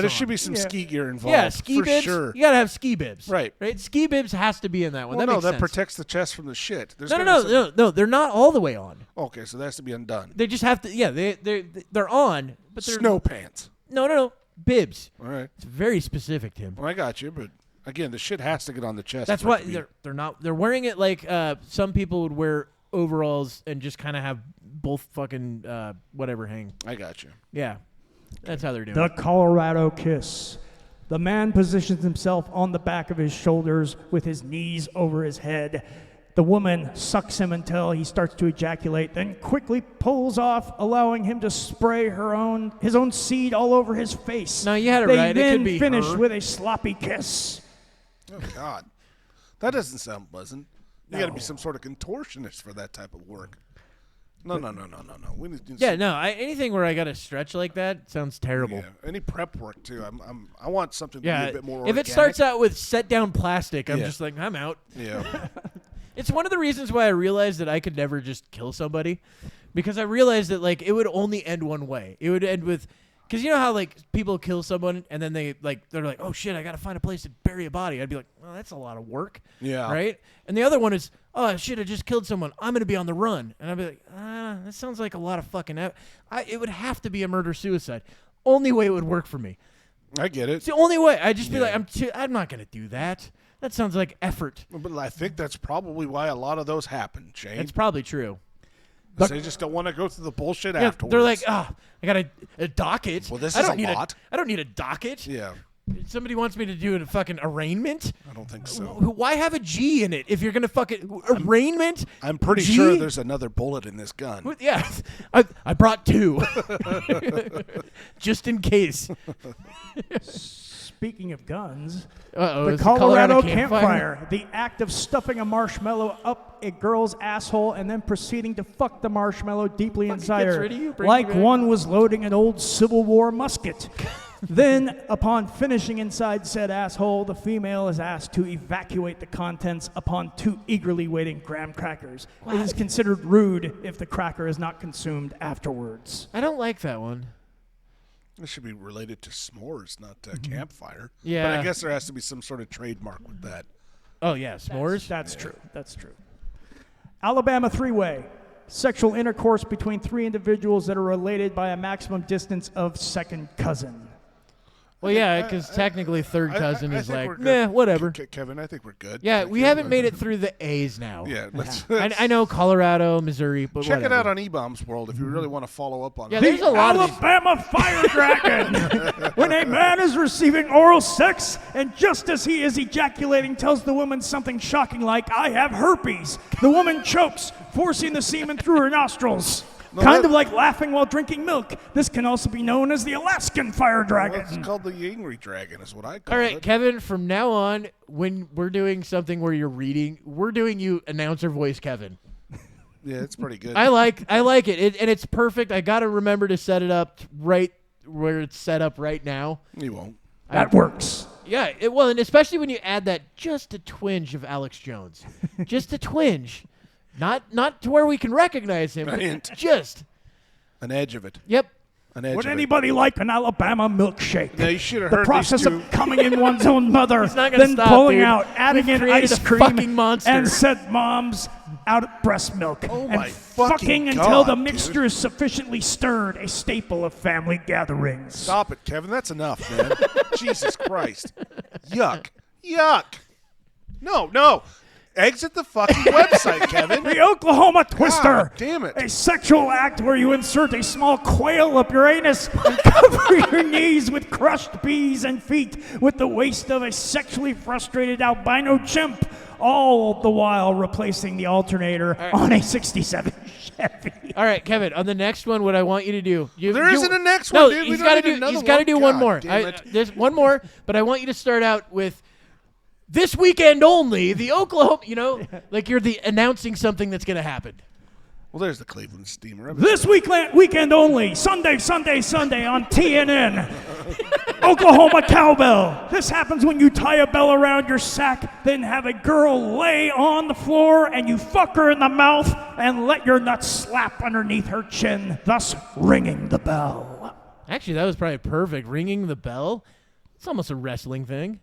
[SPEAKER 3] there should be some
[SPEAKER 1] Yeah.
[SPEAKER 3] ski gear involved.
[SPEAKER 2] Yeah, ski
[SPEAKER 3] for
[SPEAKER 2] bibs.
[SPEAKER 3] sure.
[SPEAKER 2] You gotta have ski bibs.
[SPEAKER 3] Right.
[SPEAKER 2] Ski bibs has to be in that one.
[SPEAKER 3] Well,
[SPEAKER 2] that
[SPEAKER 3] no,
[SPEAKER 2] makes
[SPEAKER 3] that
[SPEAKER 2] sense.
[SPEAKER 3] protects the chest from the shit. There's
[SPEAKER 2] No,
[SPEAKER 3] gotta
[SPEAKER 2] no,
[SPEAKER 3] be
[SPEAKER 2] no, no. They're not all the way on.
[SPEAKER 3] Okay, so that has to be undone.
[SPEAKER 2] They just have to. Yeah, they're on, but they're
[SPEAKER 3] Snow pants.
[SPEAKER 2] No, bibs.
[SPEAKER 3] All right.
[SPEAKER 2] It's very specific, Tim.
[SPEAKER 3] Well, I got you, but again, the shit has to get on the chest.
[SPEAKER 2] That's
[SPEAKER 3] for it
[SPEAKER 2] why
[SPEAKER 3] to be-
[SPEAKER 2] they're not. They're wearing it like some people would wear overalls and just kind of have both fucking whatever hang.
[SPEAKER 3] I got you.
[SPEAKER 2] Yeah, that's how they're doing.
[SPEAKER 1] The
[SPEAKER 2] it.
[SPEAKER 1] Colorado kiss. The man positions himself on the back of his shoulders with his knees over his head. The woman sucks him until he starts to ejaculate, then quickly pulls off, allowing him to spray his own seed all over his face.
[SPEAKER 2] No, you had it
[SPEAKER 1] they
[SPEAKER 2] right. It
[SPEAKER 1] then
[SPEAKER 2] could be
[SPEAKER 1] finish
[SPEAKER 2] her.
[SPEAKER 1] with a sloppy kiss.
[SPEAKER 3] Oh God, that doesn't sound pleasant. You got to
[SPEAKER 1] No.
[SPEAKER 3] be some sort of contortionist for that type of work. No. We need to do
[SPEAKER 2] Yeah,
[SPEAKER 3] some-
[SPEAKER 2] no. Anything where I got to stretch like that sounds terrible.
[SPEAKER 3] Yeah, any prep work too. I want something to be
[SPEAKER 2] Yeah,
[SPEAKER 3] a bit more
[SPEAKER 2] if
[SPEAKER 3] organic.
[SPEAKER 2] it starts out with set down plastic, I'm
[SPEAKER 3] Yeah.
[SPEAKER 2] just like, I'm out.
[SPEAKER 3] Yeah.
[SPEAKER 2] It's one of the reasons why I realized that I could never just kill somebody, because I realized that like it would only end one way. It would end with, because you know how like people kill someone and then they're like, oh shit, I gotta find a place to bury a body. I'd be like, well, that's a lot of work.
[SPEAKER 3] Yeah.
[SPEAKER 2] Right. And the other one is, oh shit, I just killed someone. I'm gonna be on the run, and I'd be like, that sounds like a lot of fucking. It would have to be a murder suicide. Only way it would work for me.
[SPEAKER 3] I get it.
[SPEAKER 2] It's the only way. I'd just be
[SPEAKER 3] Yeah.
[SPEAKER 2] like, I'm not gonna do that. That sounds like effort.
[SPEAKER 3] But I think that's probably why a lot of those happen, Shane.
[SPEAKER 2] It's probably true.
[SPEAKER 3] They just don't want to go through the bullshit
[SPEAKER 2] Yeah,
[SPEAKER 3] afterwards.
[SPEAKER 2] they're like, I got a docket.
[SPEAKER 3] Well, this
[SPEAKER 2] I
[SPEAKER 3] is
[SPEAKER 2] don't
[SPEAKER 3] a
[SPEAKER 2] need
[SPEAKER 3] lot.
[SPEAKER 2] I don't need a docket.
[SPEAKER 3] Yeah,
[SPEAKER 2] Somebody wants me to do a fucking arraignment.
[SPEAKER 3] I don't think so.
[SPEAKER 2] Why have a G in it if you're gonna fucking arraignment?
[SPEAKER 3] I'm pretty
[SPEAKER 2] G?
[SPEAKER 3] sure there's another bullet in this gun.
[SPEAKER 2] Yeah, I brought two, just in case.
[SPEAKER 1] Speaking of guns,
[SPEAKER 2] Uh-oh,
[SPEAKER 1] the
[SPEAKER 2] it's a
[SPEAKER 1] Colorado
[SPEAKER 2] campfire.
[SPEAKER 1] campfire. The act of stuffing a marshmallow up a girl's asshole and then proceeding to fuck the marshmallow deeply
[SPEAKER 2] Fucking
[SPEAKER 1] inside
[SPEAKER 2] gets
[SPEAKER 1] her,
[SPEAKER 2] rid of you, brings
[SPEAKER 1] like
[SPEAKER 2] you back.
[SPEAKER 1] one was loading an old Civil War musket. Then, upon finishing inside said asshole, the female is asked to evacuate the contents upon two eagerly waiting graham crackers. It is considered rude if the cracker is not consumed afterwards.
[SPEAKER 2] I don't like that one.
[SPEAKER 3] This should be related to s'mores, not campfire.
[SPEAKER 2] Yeah.
[SPEAKER 3] But I guess there has to be some sort of trademark with that.
[SPEAKER 2] Oh yeah, s'mores.
[SPEAKER 1] That's true. That's true. Alabama three-way. Sexual intercourse between three individuals that are related by a maximum distance of second cousin.
[SPEAKER 2] Well, yeah, because technically third cousin
[SPEAKER 3] I
[SPEAKER 2] is
[SPEAKER 3] think
[SPEAKER 2] like,
[SPEAKER 3] we're good.
[SPEAKER 2] meh, whatever.
[SPEAKER 3] Kevin, I think we're good.
[SPEAKER 2] Yeah, we haven't made it through the A's now.
[SPEAKER 3] Yeah, let's
[SPEAKER 2] I know Colorado, Missouri, but
[SPEAKER 3] check
[SPEAKER 2] whatever.
[SPEAKER 3] it out on E-Bombs World if you really want to follow up on
[SPEAKER 2] Yeah,
[SPEAKER 3] it.
[SPEAKER 2] there's a lot of these.
[SPEAKER 1] Alabama fire dragon. When a man is receiving oral sex and just as he is ejaculating tells the woman something shocking like, I have herpes. The woman chokes, forcing the semen through her nostrils. Kind of like laughing while drinking milk. This can also be known as the Alaskan fire dragon.
[SPEAKER 3] Well, it's called the Angry Dragon is what I call
[SPEAKER 2] All right,
[SPEAKER 3] it.
[SPEAKER 2] Kevin, from now on, when we're doing something where you're reading, we're doing you announcer voice, Kevin.
[SPEAKER 3] Yeah, it's pretty good.
[SPEAKER 2] I like it. And it's perfect. I got to remember to set it up right where it's set up right now.
[SPEAKER 3] You won't.
[SPEAKER 1] That works.
[SPEAKER 2] Yeah, well, and especially when you add that just a twinge of Alex Jones. Just a twinge. Not to where we can recognize him, but
[SPEAKER 3] Hint.
[SPEAKER 2] just.
[SPEAKER 3] An edge of it.
[SPEAKER 2] Yep.
[SPEAKER 3] An edge
[SPEAKER 1] Would
[SPEAKER 3] of it.
[SPEAKER 1] anybody like an Alabama milkshake?
[SPEAKER 3] Now, you should have
[SPEAKER 1] The
[SPEAKER 3] heard
[SPEAKER 1] process
[SPEAKER 3] these two.
[SPEAKER 1] of coming in one's own mother,
[SPEAKER 2] He's not gonna
[SPEAKER 1] then
[SPEAKER 2] stop,
[SPEAKER 1] pulling
[SPEAKER 2] dude.
[SPEAKER 1] out, adding
[SPEAKER 2] We've
[SPEAKER 1] in
[SPEAKER 2] created
[SPEAKER 1] ice
[SPEAKER 2] a
[SPEAKER 1] cream,
[SPEAKER 2] fucking monster.
[SPEAKER 1] and sent moms out breast milk.
[SPEAKER 3] Oh
[SPEAKER 1] and
[SPEAKER 3] my fucking
[SPEAKER 1] until
[SPEAKER 3] God,
[SPEAKER 1] the
[SPEAKER 3] dude.
[SPEAKER 1] mixture is sufficiently stirred, a staple of family gatherings.
[SPEAKER 3] Stop it, Kevin. That's enough, man. Jesus Christ. Yuck. Yuck. No. Exit the fucking website, Kevin.
[SPEAKER 1] The Oklahoma Twister.
[SPEAKER 3] God damn it.
[SPEAKER 1] A sexual act where you insert a small quail up your anus and cover your knees with crushed peas and feet with the waist of a sexually frustrated albino chimp, all the while replacing the alternator on a 67 Chevy.
[SPEAKER 2] All right, Kevin. On the next one, what I want you to do.
[SPEAKER 3] There isn't a next
[SPEAKER 2] no,
[SPEAKER 3] one, dude. We
[SPEAKER 2] he's
[SPEAKER 3] don't
[SPEAKER 2] got
[SPEAKER 3] need
[SPEAKER 2] to do.
[SPEAKER 3] another
[SPEAKER 2] He's got to
[SPEAKER 3] one.
[SPEAKER 2] do one
[SPEAKER 3] God
[SPEAKER 2] more.
[SPEAKER 3] damn it.
[SPEAKER 2] There's one more, but I want you to start out with this weekend only. The Oklahoma. Like you're announcing something that's going to happen.
[SPEAKER 3] Well, there's the Cleveland Steamer.
[SPEAKER 1] This weekend only, Sunday on TNN. Oklahoma cowbell. This happens when you tie a bell around your sack, then have a girl lay on the floor and you fuck her in the mouth and let your nuts slap underneath her chin, thus ringing the bell.
[SPEAKER 2] Actually, that was probably perfect. Ringing the bell. It's almost a wrestling thing.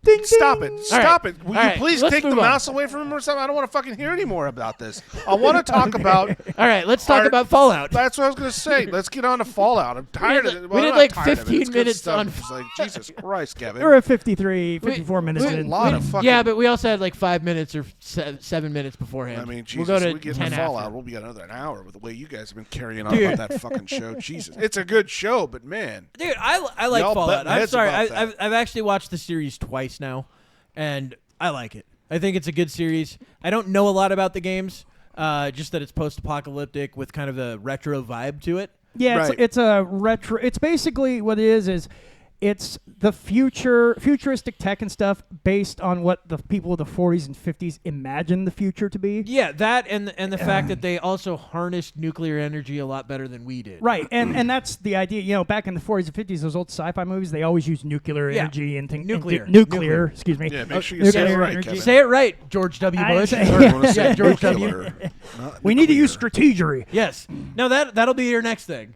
[SPEAKER 1] Ding, ding.
[SPEAKER 3] Stop it. Stop it. Will
[SPEAKER 2] All
[SPEAKER 3] you
[SPEAKER 2] right,
[SPEAKER 3] please
[SPEAKER 2] let's
[SPEAKER 3] take the
[SPEAKER 2] move on.
[SPEAKER 3] mouse away from him or something? I don't want to fucking hear any more about this. I want to talk about...
[SPEAKER 2] All right, let's talk about Fallout.
[SPEAKER 3] That's what I was going to say. Let's get on to Fallout. I'm tired of it.
[SPEAKER 2] We did
[SPEAKER 3] I'm
[SPEAKER 2] like
[SPEAKER 3] not tired of it.
[SPEAKER 2] 15
[SPEAKER 3] It's good
[SPEAKER 2] minutes
[SPEAKER 3] stuff.
[SPEAKER 2] on-
[SPEAKER 3] It's like, Jesus Christ, Kevin.
[SPEAKER 1] We're at 54 minutes
[SPEAKER 3] That's a
[SPEAKER 1] in.
[SPEAKER 3] lot of fucking...
[SPEAKER 2] Yeah, but we also had like 5 minutes or 7 minutes beforehand.
[SPEAKER 3] I mean, Jesus,
[SPEAKER 2] we'll go to
[SPEAKER 3] we get
[SPEAKER 2] 10
[SPEAKER 3] into
[SPEAKER 2] after.
[SPEAKER 3] Fallout. We'll be another an hour with the way you guys have been carrying on about that fucking show. Jesus. It's a good show, but man.
[SPEAKER 2] Dude, I like
[SPEAKER 3] Y'all
[SPEAKER 2] Fallout.
[SPEAKER 3] butting
[SPEAKER 2] I'm
[SPEAKER 3] heads
[SPEAKER 2] sorry.
[SPEAKER 3] about that.
[SPEAKER 2] I've actually watched the series twice now, and I like it. I think it's a good series. I don't know a lot about the games, just that it's post-apocalyptic with kind of a retro vibe to it.
[SPEAKER 1] Yeah,
[SPEAKER 3] Right.
[SPEAKER 1] it's a retro. It's basically what it is it's the futuristic tech and stuff based on what the people of the 40s and 50s imagined the future to be.
[SPEAKER 2] Yeah, that and the fact that they also harnessed nuclear energy a lot better than we did.
[SPEAKER 1] Right, and that's the idea. You know, back in the 40s and 50s, those old sci-fi movies, they always used nuclear
[SPEAKER 2] Yeah.
[SPEAKER 1] energy and things.
[SPEAKER 2] Nuclear.
[SPEAKER 1] Excuse me.
[SPEAKER 3] Yeah, make sure you say it
[SPEAKER 1] Nuclear
[SPEAKER 3] right,
[SPEAKER 1] energy.
[SPEAKER 3] Kevin.
[SPEAKER 2] Say it right, George W.
[SPEAKER 1] I
[SPEAKER 2] Bush.
[SPEAKER 1] say-
[SPEAKER 3] Or you want to say
[SPEAKER 2] Yeah, George W.
[SPEAKER 3] nuclear, not
[SPEAKER 1] We need to
[SPEAKER 3] nuclear.
[SPEAKER 1] use strategery.
[SPEAKER 2] Yes. No, that'll be your next thing.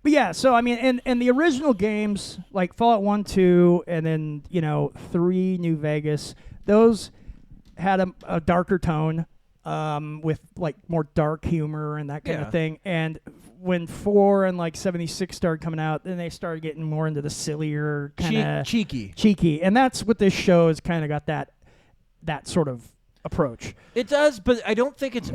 [SPEAKER 1] But yeah, so I mean, and the original games like Fallout 1, 2, and then 3 New Vegas, those had a darker tone, with like more dark humor and that kind
[SPEAKER 2] Yeah.
[SPEAKER 1] of thing. And when 4 and like 76 started coming out, then they started getting more into the sillier kind of
[SPEAKER 2] Cheeky.
[SPEAKER 1] and that's what this show has kind of got that sort of approach.
[SPEAKER 2] It does, but I don't think it's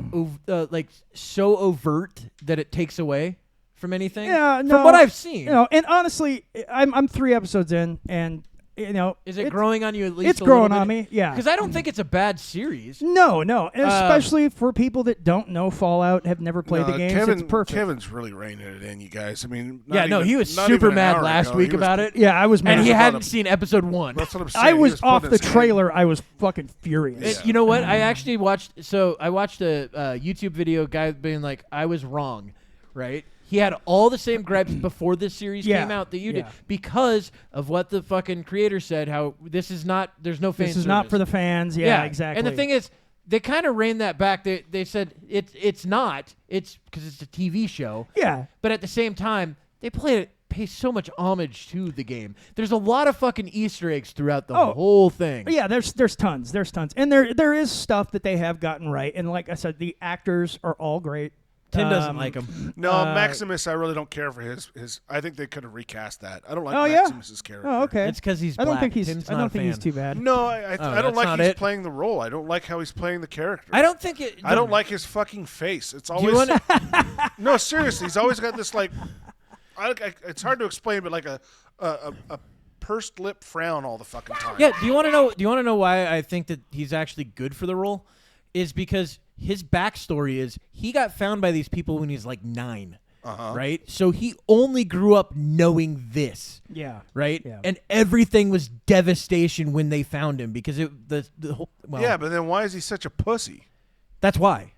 [SPEAKER 2] like so overt that it takes away from anything.
[SPEAKER 1] Yeah, no.
[SPEAKER 2] From what I've seen.
[SPEAKER 1] And honestly, I'm 3 episodes in, and
[SPEAKER 2] Is it growing on you at least
[SPEAKER 1] It's
[SPEAKER 2] a little
[SPEAKER 1] growing on
[SPEAKER 2] bit?
[SPEAKER 1] me, yeah.
[SPEAKER 2] Because I don't think it's a bad series.
[SPEAKER 1] No, and especially for people that don't know Fallout, have never played
[SPEAKER 3] No,
[SPEAKER 1] the games,
[SPEAKER 3] Kevin,
[SPEAKER 1] it's perfect.
[SPEAKER 3] Kevin's really reining it in, you guys. I mean, not
[SPEAKER 2] Yeah, no,
[SPEAKER 3] even-
[SPEAKER 2] he was
[SPEAKER 3] not
[SPEAKER 2] super
[SPEAKER 3] even an
[SPEAKER 2] mad
[SPEAKER 3] hour
[SPEAKER 2] last
[SPEAKER 3] ago,
[SPEAKER 2] week
[SPEAKER 3] he was-
[SPEAKER 1] I
[SPEAKER 2] about it.
[SPEAKER 1] was mad.
[SPEAKER 2] And he
[SPEAKER 3] about
[SPEAKER 2] hadn't
[SPEAKER 3] a-
[SPEAKER 2] seen episode 1.
[SPEAKER 3] That's what I'm saying.
[SPEAKER 1] I
[SPEAKER 3] He
[SPEAKER 1] was off
[SPEAKER 3] putting
[SPEAKER 1] the
[SPEAKER 3] his hand-
[SPEAKER 1] trailer. I was fucking furious.
[SPEAKER 2] You know what? I actually watched. So I watched a YouTube video guy being like, "I was wrong," right? He had all the same gripes before this series
[SPEAKER 1] Yeah,
[SPEAKER 2] came out that you did
[SPEAKER 1] yeah.
[SPEAKER 2] because of what the fucking creator said. How this is not. There's no fan
[SPEAKER 1] This is not
[SPEAKER 2] service.
[SPEAKER 1] for the fans. Yeah, exactly.
[SPEAKER 2] And the thing is, they kind of reined that back. They said it's not. It's because it's a TV show.
[SPEAKER 1] yeah,
[SPEAKER 2] But at the same time, they pay so much homage to the game. There's a lot of fucking Easter eggs throughout the whole thing.
[SPEAKER 1] yeah. There's tons, and there is stuff that they have gotten right. And like I said, the actors are all great.
[SPEAKER 2] Tim doesn't like him.
[SPEAKER 3] No, Maximus, I really don't care for his. I think they could have recast that. I don't like
[SPEAKER 1] Oh, yeah?
[SPEAKER 3] Maximus's character.
[SPEAKER 1] Oh, okay.
[SPEAKER 2] It's because he's
[SPEAKER 1] I
[SPEAKER 2] black.
[SPEAKER 1] don't think he's.
[SPEAKER 2] Tim's
[SPEAKER 1] I
[SPEAKER 2] not
[SPEAKER 1] don't
[SPEAKER 2] a
[SPEAKER 1] think he's
[SPEAKER 2] fan.
[SPEAKER 1] too bad.
[SPEAKER 3] No, I don't
[SPEAKER 2] that's
[SPEAKER 3] like
[SPEAKER 2] not
[SPEAKER 3] he's
[SPEAKER 2] it?
[SPEAKER 3] playing the role. I don't like how he's playing the character.
[SPEAKER 2] I don't think it.
[SPEAKER 3] I don't like his fucking face. It's
[SPEAKER 2] Do
[SPEAKER 3] always
[SPEAKER 2] you want to?
[SPEAKER 3] no, seriously. He's always got this like. It's hard to explain, but like a pursed lip frown all the fucking time.
[SPEAKER 2] Yeah. Do you want to know? Do you want to know why I think that he's actually good for the role? Is because his backstory is he got found by these people when he's like 9. Right? So he only grew up knowing this.
[SPEAKER 1] Yeah.
[SPEAKER 2] Right?
[SPEAKER 1] Yeah.
[SPEAKER 2] And everything was devastation when they found him because the whole. Well,
[SPEAKER 3] Yeah, but then why is he such a pussy?
[SPEAKER 2] that's why.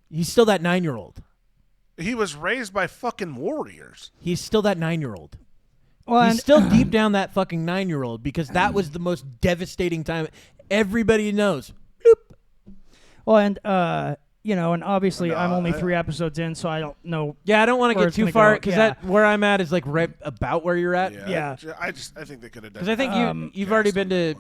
[SPEAKER 2] He's still that 9-year-old.
[SPEAKER 3] He was raised by fucking warriors.
[SPEAKER 2] He's still that 9-year-old.
[SPEAKER 1] Well,
[SPEAKER 2] He's
[SPEAKER 1] and,
[SPEAKER 2] still deep down that fucking 9-year-old because that was the most devastating time. Everybody knows. Bloop.
[SPEAKER 1] well, and and obviously
[SPEAKER 3] No,
[SPEAKER 1] I'm only 3 episodes in, so I don't know.
[SPEAKER 2] Yeah, I don't want to
[SPEAKER 1] where
[SPEAKER 2] get
[SPEAKER 1] it's
[SPEAKER 2] too
[SPEAKER 1] gonna
[SPEAKER 2] far
[SPEAKER 1] go.
[SPEAKER 2] because
[SPEAKER 1] Yeah.
[SPEAKER 2] that where I'm at is like right about where you're at.
[SPEAKER 3] Yeah. I think they could have done.
[SPEAKER 2] Because I think you've already been to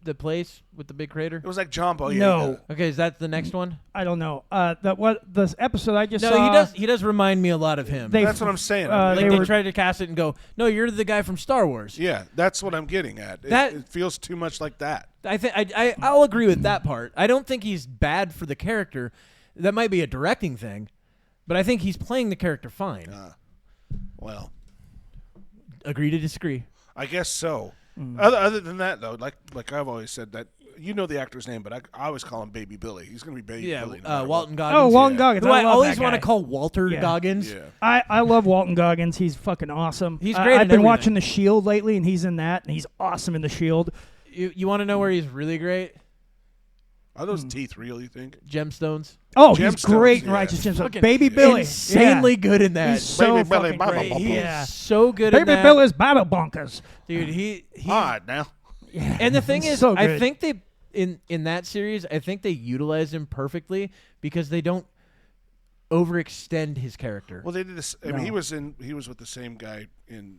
[SPEAKER 2] the place with the big crater.
[SPEAKER 3] It was like John Boyega.
[SPEAKER 1] No.
[SPEAKER 2] Okay, is that the next one?
[SPEAKER 1] I don't know. The episode I just
[SPEAKER 2] No,
[SPEAKER 1] saw.
[SPEAKER 2] he does remind me a lot of him.
[SPEAKER 1] They-
[SPEAKER 3] That's what I'm saying.
[SPEAKER 1] uh,
[SPEAKER 2] like
[SPEAKER 1] they
[SPEAKER 2] they
[SPEAKER 1] were-
[SPEAKER 2] tried to cast it and go, no, you're the guy from Star Wars.
[SPEAKER 3] yeah, that's what I'm getting at. It feels too much like that.
[SPEAKER 2] I think I'll agree with that part. I don't think he's bad for the character. That might be a directing thing, but I think he's playing the character fine.
[SPEAKER 3] Well,
[SPEAKER 2] Agree to disagree.
[SPEAKER 3] I guess so. Other than that, though, like I've always said, that you know the actor's name, but I always call him Baby Billy. He's going to be Baby Billy. no matter
[SPEAKER 2] Walton
[SPEAKER 3] what.
[SPEAKER 2] Goggins.
[SPEAKER 1] Oh, Walton
[SPEAKER 3] Yeah.
[SPEAKER 1] Goggins.
[SPEAKER 2] Who I
[SPEAKER 1] love
[SPEAKER 2] always
[SPEAKER 1] that
[SPEAKER 2] want to
[SPEAKER 1] guy.
[SPEAKER 2] call Walter
[SPEAKER 1] Yeah.
[SPEAKER 2] Goggins.
[SPEAKER 3] Yeah.
[SPEAKER 1] I love Walton Goggins. He's fucking awesome.
[SPEAKER 2] He's great
[SPEAKER 1] I've
[SPEAKER 2] in
[SPEAKER 1] been
[SPEAKER 2] everything.
[SPEAKER 1] watching The Shield lately, and he's in that, and he's awesome in The Shield.
[SPEAKER 2] You want to know where he's really great?
[SPEAKER 3] Are those teeth real, you think?
[SPEAKER 2] Gemstones.
[SPEAKER 1] Oh, he's
[SPEAKER 3] Gemstones,
[SPEAKER 1] great in
[SPEAKER 3] yeah.
[SPEAKER 1] Righteous Gemstones.
[SPEAKER 2] Fucking
[SPEAKER 1] Baby Billy.
[SPEAKER 2] Insanely good in that.
[SPEAKER 1] He's so
[SPEAKER 3] Baby Billy,
[SPEAKER 1] fucking
[SPEAKER 3] blah, blah,
[SPEAKER 1] great.
[SPEAKER 3] blah, blah.
[SPEAKER 2] He's
[SPEAKER 1] Yeah.
[SPEAKER 2] so good in
[SPEAKER 1] Baby
[SPEAKER 2] that.
[SPEAKER 1] Billy's Bible Bonkers.
[SPEAKER 2] Dude, he
[SPEAKER 3] All right, now.
[SPEAKER 1] Yeah.
[SPEAKER 2] And the thing is,
[SPEAKER 1] So
[SPEAKER 2] I
[SPEAKER 1] good.
[SPEAKER 2] think they in that series, I think they utilize him perfectly because they don't overextend his character.
[SPEAKER 3] Well, they did this. I mean,
[SPEAKER 1] No.
[SPEAKER 3] he was with the same guy in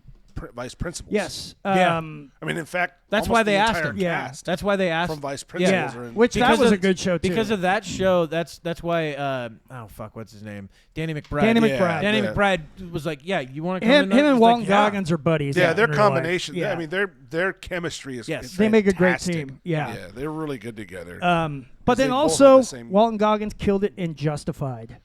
[SPEAKER 3] Vice Principals.
[SPEAKER 1] Yes.
[SPEAKER 2] Yeah.
[SPEAKER 3] I mean, in fact,
[SPEAKER 2] That's
[SPEAKER 3] almost
[SPEAKER 2] why
[SPEAKER 3] the
[SPEAKER 2] they asked
[SPEAKER 3] entire
[SPEAKER 2] him.
[SPEAKER 1] Yeah.
[SPEAKER 3] cast
[SPEAKER 2] That's why they asked
[SPEAKER 3] from Vice Principals.
[SPEAKER 1] Yeah,
[SPEAKER 3] are in,
[SPEAKER 1] which that
[SPEAKER 2] Because
[SPEAKER 1] was
[SPEAKER 2] of-
[SPEAKER 1] a good show too.
[SPEAKER 2] because of that show. That's why. Oh fuck, what's his name? Danny McBride.
[SPEAKER 1] Danny
[SPEAKER 3] Yeah.
[SPEAKER 1] McBride.
[SPEAKER 2] Danny
[SPEAKER 3] Yeah.
[SPEAKER 2] McBride was like, "Yeah, you want to come
[SPEAKER 1] Him
[SPEAKER 2] in?"
[SPEAKER 1] and
[SPEAKER 2] He's
[SPEAKER 1] Walton
[SPEAKER 2] like, yeah.
[SPEAKER 1] Goggins are buddies.
[SPEAKER 3] yeah,
[SPEAKER 1] in
[SPEAKER 3] their
[SPEAKER 1] real life.
[SPEAKER 3] combination.
[SPEAKER 1] Yeah.
[SPEAKER 3] I mean, their chemistry is
[SPEAKER 2] Yes.
[SPEAKER 1] They make a great
[SPEAKER 3] fantastic.
[SPEAKER 1] team. Yeah.
[SPEAKER 3] Yeah, they're really good together.
[SPEAKER 1] But
[SPEAKER 3] they
[SPEAKER 1] then
[SPEAKER 3] both
[SPEAKER 1] also,
[SPEAKER 3] have the same-
[SPEAKER 1] Walton Goggins killed it in Justified.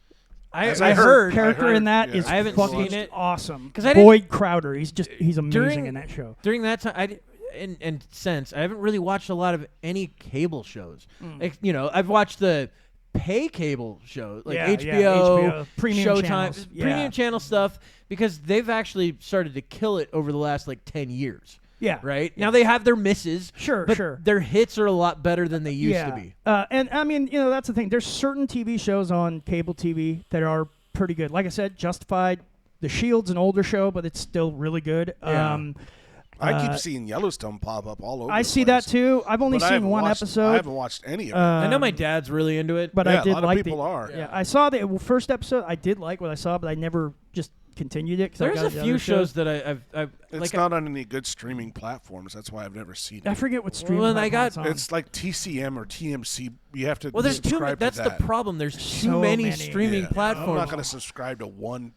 [SPEAKER 3] As
[SPEAKER 2] I
[SPEAKER 3] I
[SPEAKER 2] heard.
[SPEAKER 3] heard.
[SPEAKER 1] Character in that
[SPEAKER 3] yeah.
[SPEAKER 1] is
[SPEAKER 2] I haven't
[SPEAKER 1] fucking
[SPEAKER 2] seen it.
[SPEAKER 1] awesome.
[SPEAKER 2] 'Cause I didn't-
[SPEAKER 1] Boyd Crowder, he's amazing
[SPEAKER 2] During-
[SPEAKER 1] in that show.
[SPEAKER 2] During that time, and since I haven't really watched a lot of any cable shows. Like, I've watched the pay cable shows like
[SPEAKER 1] Yeah,
[SPEAKER 2] HBO,
[SPEAKER 1] premium
[SPEAKER 2] Showtime,
[SPEAKER 1] channels.
[SPEAKER 2] premium
[SPEAKER 1] Yeah.
[SPEAKER 2] channel stuff because they've actually started to kill it over the last like 10 years.
[SPEAKER 1] Yeah.
[SPEAKER 2] Right now they have their misses.
[SPEAKER 1] Sure,
[SPEAKER 2] but
[SPEAKER 1] sure.
[SPEAKER 2] Their hits are a lot better than they used to be.
[SPEAKER 1] And I mean, that's the thing. There's certain TV shows on cable TV that are pretty good. Like I said, Justified. The Shield's an older show, but it's still really good.
[SPEAKER 2] Yeah.
[SPEAKER 3] I keep seeing Yellowstone pop up all over.
[SPEAKER 1] I
[SPEAKER 3] the
[SPEAKER 1] see
[SPEAKER 3] place.
[SPEAKER 1] that too. I've only
[SPEAKER 3] But I
[SPEAKER 1] seen
[SPEAKER 3] haven't
[SPEAKER 1] one
[SPEAKER 3] watched- I
[SPEAKER 1] episode.
[SPEAKER 3] haven't watched any of it.
[SPEAKER 2] I know my dad's really into it.
[SPEAKER 1] but
[SPEAKER 3] yeah,
[SPEAKER 1] I did
[SPEAKER 3] a lot
[SPEAKER 1] like
[SPEAKER 3] of people
[SPEAKER 1] the.
[SPEAKER 3] are.
[SPEAKER 1] Yeah, I saw the first episode. I did like what I saw, but I never just continued it. 'Cause I
[SPEAKER 2] There's
[SPEAKER 1] got
[SPEAKER 2] a
[SPEAKER 1] the
[SPEAKER 2] few
[SPEAKER 1] other
[SPEAKER 2] shows that I've
[SPEAKER 3] It's
[SPEAKER 2] like.
[SPEAKER 3] not on any good streaming platforms. That's why I've never seen
[SPEAKER 1] I
[SPEAKER 3] it.
[SPEAKER 1] forget what streaming.
[SPEAKER 2] Well, and I
[SPEAKER 1] platform
[SPEAKER 2] got-
[SPEAKER 1] it's on.
[SPEAKER 3] It's like TCM or TMC. You have to
[SPEAKER 2] well, there's too.
[SPEAKER 3] subscribe
[SPEAKER 2] That's
[SPEAKER 3] to
[SPEAKER 2] the
[SPEAKER 3] that.
[SPEAKER 2] problem. There's too
[SPEAKER 1] So
[SPEAKER 2] many
[SPEAKER 1] many.
[SPEAKER 2] streaming
[SPEAKER 3] Yeah.
[SPEAKER 2] platforms.
[SPEAKER 3] I'm not going to subscribe to one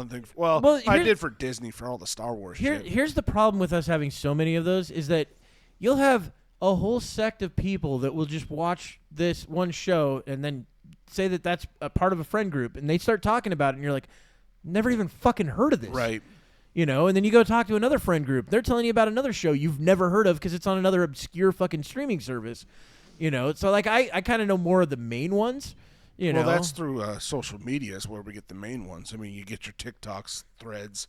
[SPEAKER 3] thing. Well,
[SPEAKER 2] Well,
[SPEAKER 3] I
[SPEAKER 2] here's-
[SPEAKER 3] did for Disney for all the Star Wars shit.
[SPEAKER 2] Here's the problem with us having so many of those is that you'll have a whole sect of people that will just watch this one show and then say that that's a part of a friend group, and they start talking about it, and you're like, never even fucking heard of this.
[SPEAKER 3] Right.
[SPEAKER 2] And then you go talk to another friend group. They're telling you about another show you've never heard of because it's on another obscure fucking streaming service. So like I kind of know more of the main ones.
[SPEAKER 3] Well, that's through social media is where we get the main ones. I mean, you get your TikToks, Threads,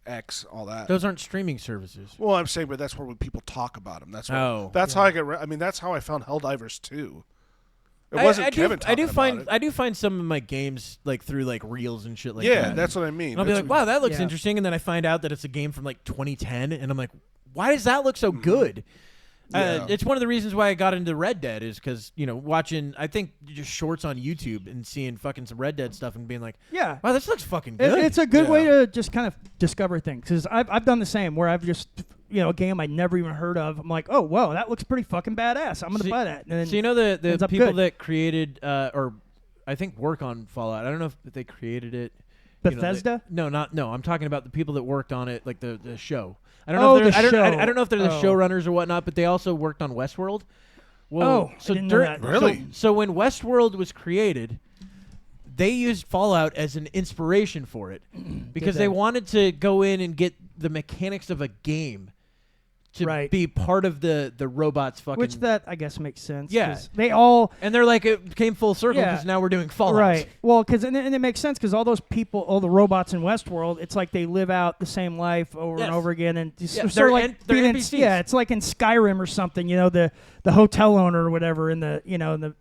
[SPEAKER 3] X, all that.
[SPEAKER 2] Those aren't streaming services.
[SPEAKER 3] Well, I'm saying, but that's where people talk about them. That's
[SPEAKER 2] Oh.
[SPEAKER 3] That's how I get. I mean, that's how I found Helldivers 2. It wasn't Kevin talking about it.
[SPEAKER 2] I do find some of my games like through like reels and shit like
[SPEAKER 3] yeah,
[SPEAKER 2] that.
[SPEAKER 3] that's what I mean.
[SPEAKER 2] And I'll be
[SPEAKER 3] That's
[SPEAKER 2] like,
[SPEAKER 3] what-
[SPEAKER 2] wow, that looks
[SPEAKER 1] Yeah.
[SPEAKER 2] interesting. And then I find out that it's a game from like 2010. And I'm like, why does that look so good?
[SPEAKER 3] Yeah.
[SPEAKER 2] It's one of the reasons why I got into Red Dead is because, watching, I think, just shorts on YouTube and seeing fucking some Red Dead stuff and being like,
[SPEAKER 1] yeah.
[SPEAKER 2] wow, this looks fucking good.
[SPEAKER 1] It's a good way
[SPEAKER 3] Yeah.
[SPEAKER 1] to just kind of discover things. Because I've done the same where I've just a game I never even heard of. I'm like, oh whoa, that looks pretty fucking badass. I'm gonna buy that. And then
[SPEAKER 2] So the
[SPEAKER 1] ends up
[SPEAKER 2] people
[SPEAKER 1] good.
[SPEAKER 2] that created, or I think work on Fallout, I don't know if they created it.
[SPEAKER 1] Bethesda?
[SPEAKER 2] No, I'm talking about the people that worked on it, like the show. I
[SPEAKER 1] Oh,
[SPEAKER 2] don't know if
[SPEAKER 1] the
[SPEAKER 2] they're,
[SPEAKER 1] show.
[SPEAKER 2] I don't know if they're the
[SPEAKER 1] Oh.
[SPEAKER 2] showrunners or whatnot, but they also worked on Westworld. Well,
[SPEAKER 1] Oh, I didn't know that.
[SPEAKER 3] Really?
[SPEAKER 2] So when Westworld was created, they used Fallout as an inspiration for it because
[SPEAKER 1] Did
[SPEAKER 2] they
[SPEAKER 1] they?
[SPEAKER 2] wanted to go in and get the mechanics of a game to
[SPEAKER 1] Right.
[SPEAKER 2] be part of the robots fucking.
[SPEAKER 1] which that I guess makes sense.
[SPEAKER 2] Yeah.
[SPEAKER 1] 'cause they all
[SPEAKER 2] and they're like, it came full circle
[SPEAKER 1] Yeah.
[SPEAKER 2] because now we're doing Fallout.
[SPEAKER 1] right. Well, because and it makes sense because all those people, all the robots in Westworld, it's like they live out the same life over
[SPEAKER 2] Yes.
[SPEAKER 1] and over again, and just,
[SPEAKER 2] Yeah,
[SPEAKER 1] sort
[SPEAKER 2] they're
[SPEAKER 1] of like
[SPEAKER 2] they're
[SPEAKER 1] being in,
[SPEAKER 2] NPCs.
[SPEAKER 1] yeah, it's like in Skyrim or something. The hotel owner or whatever in the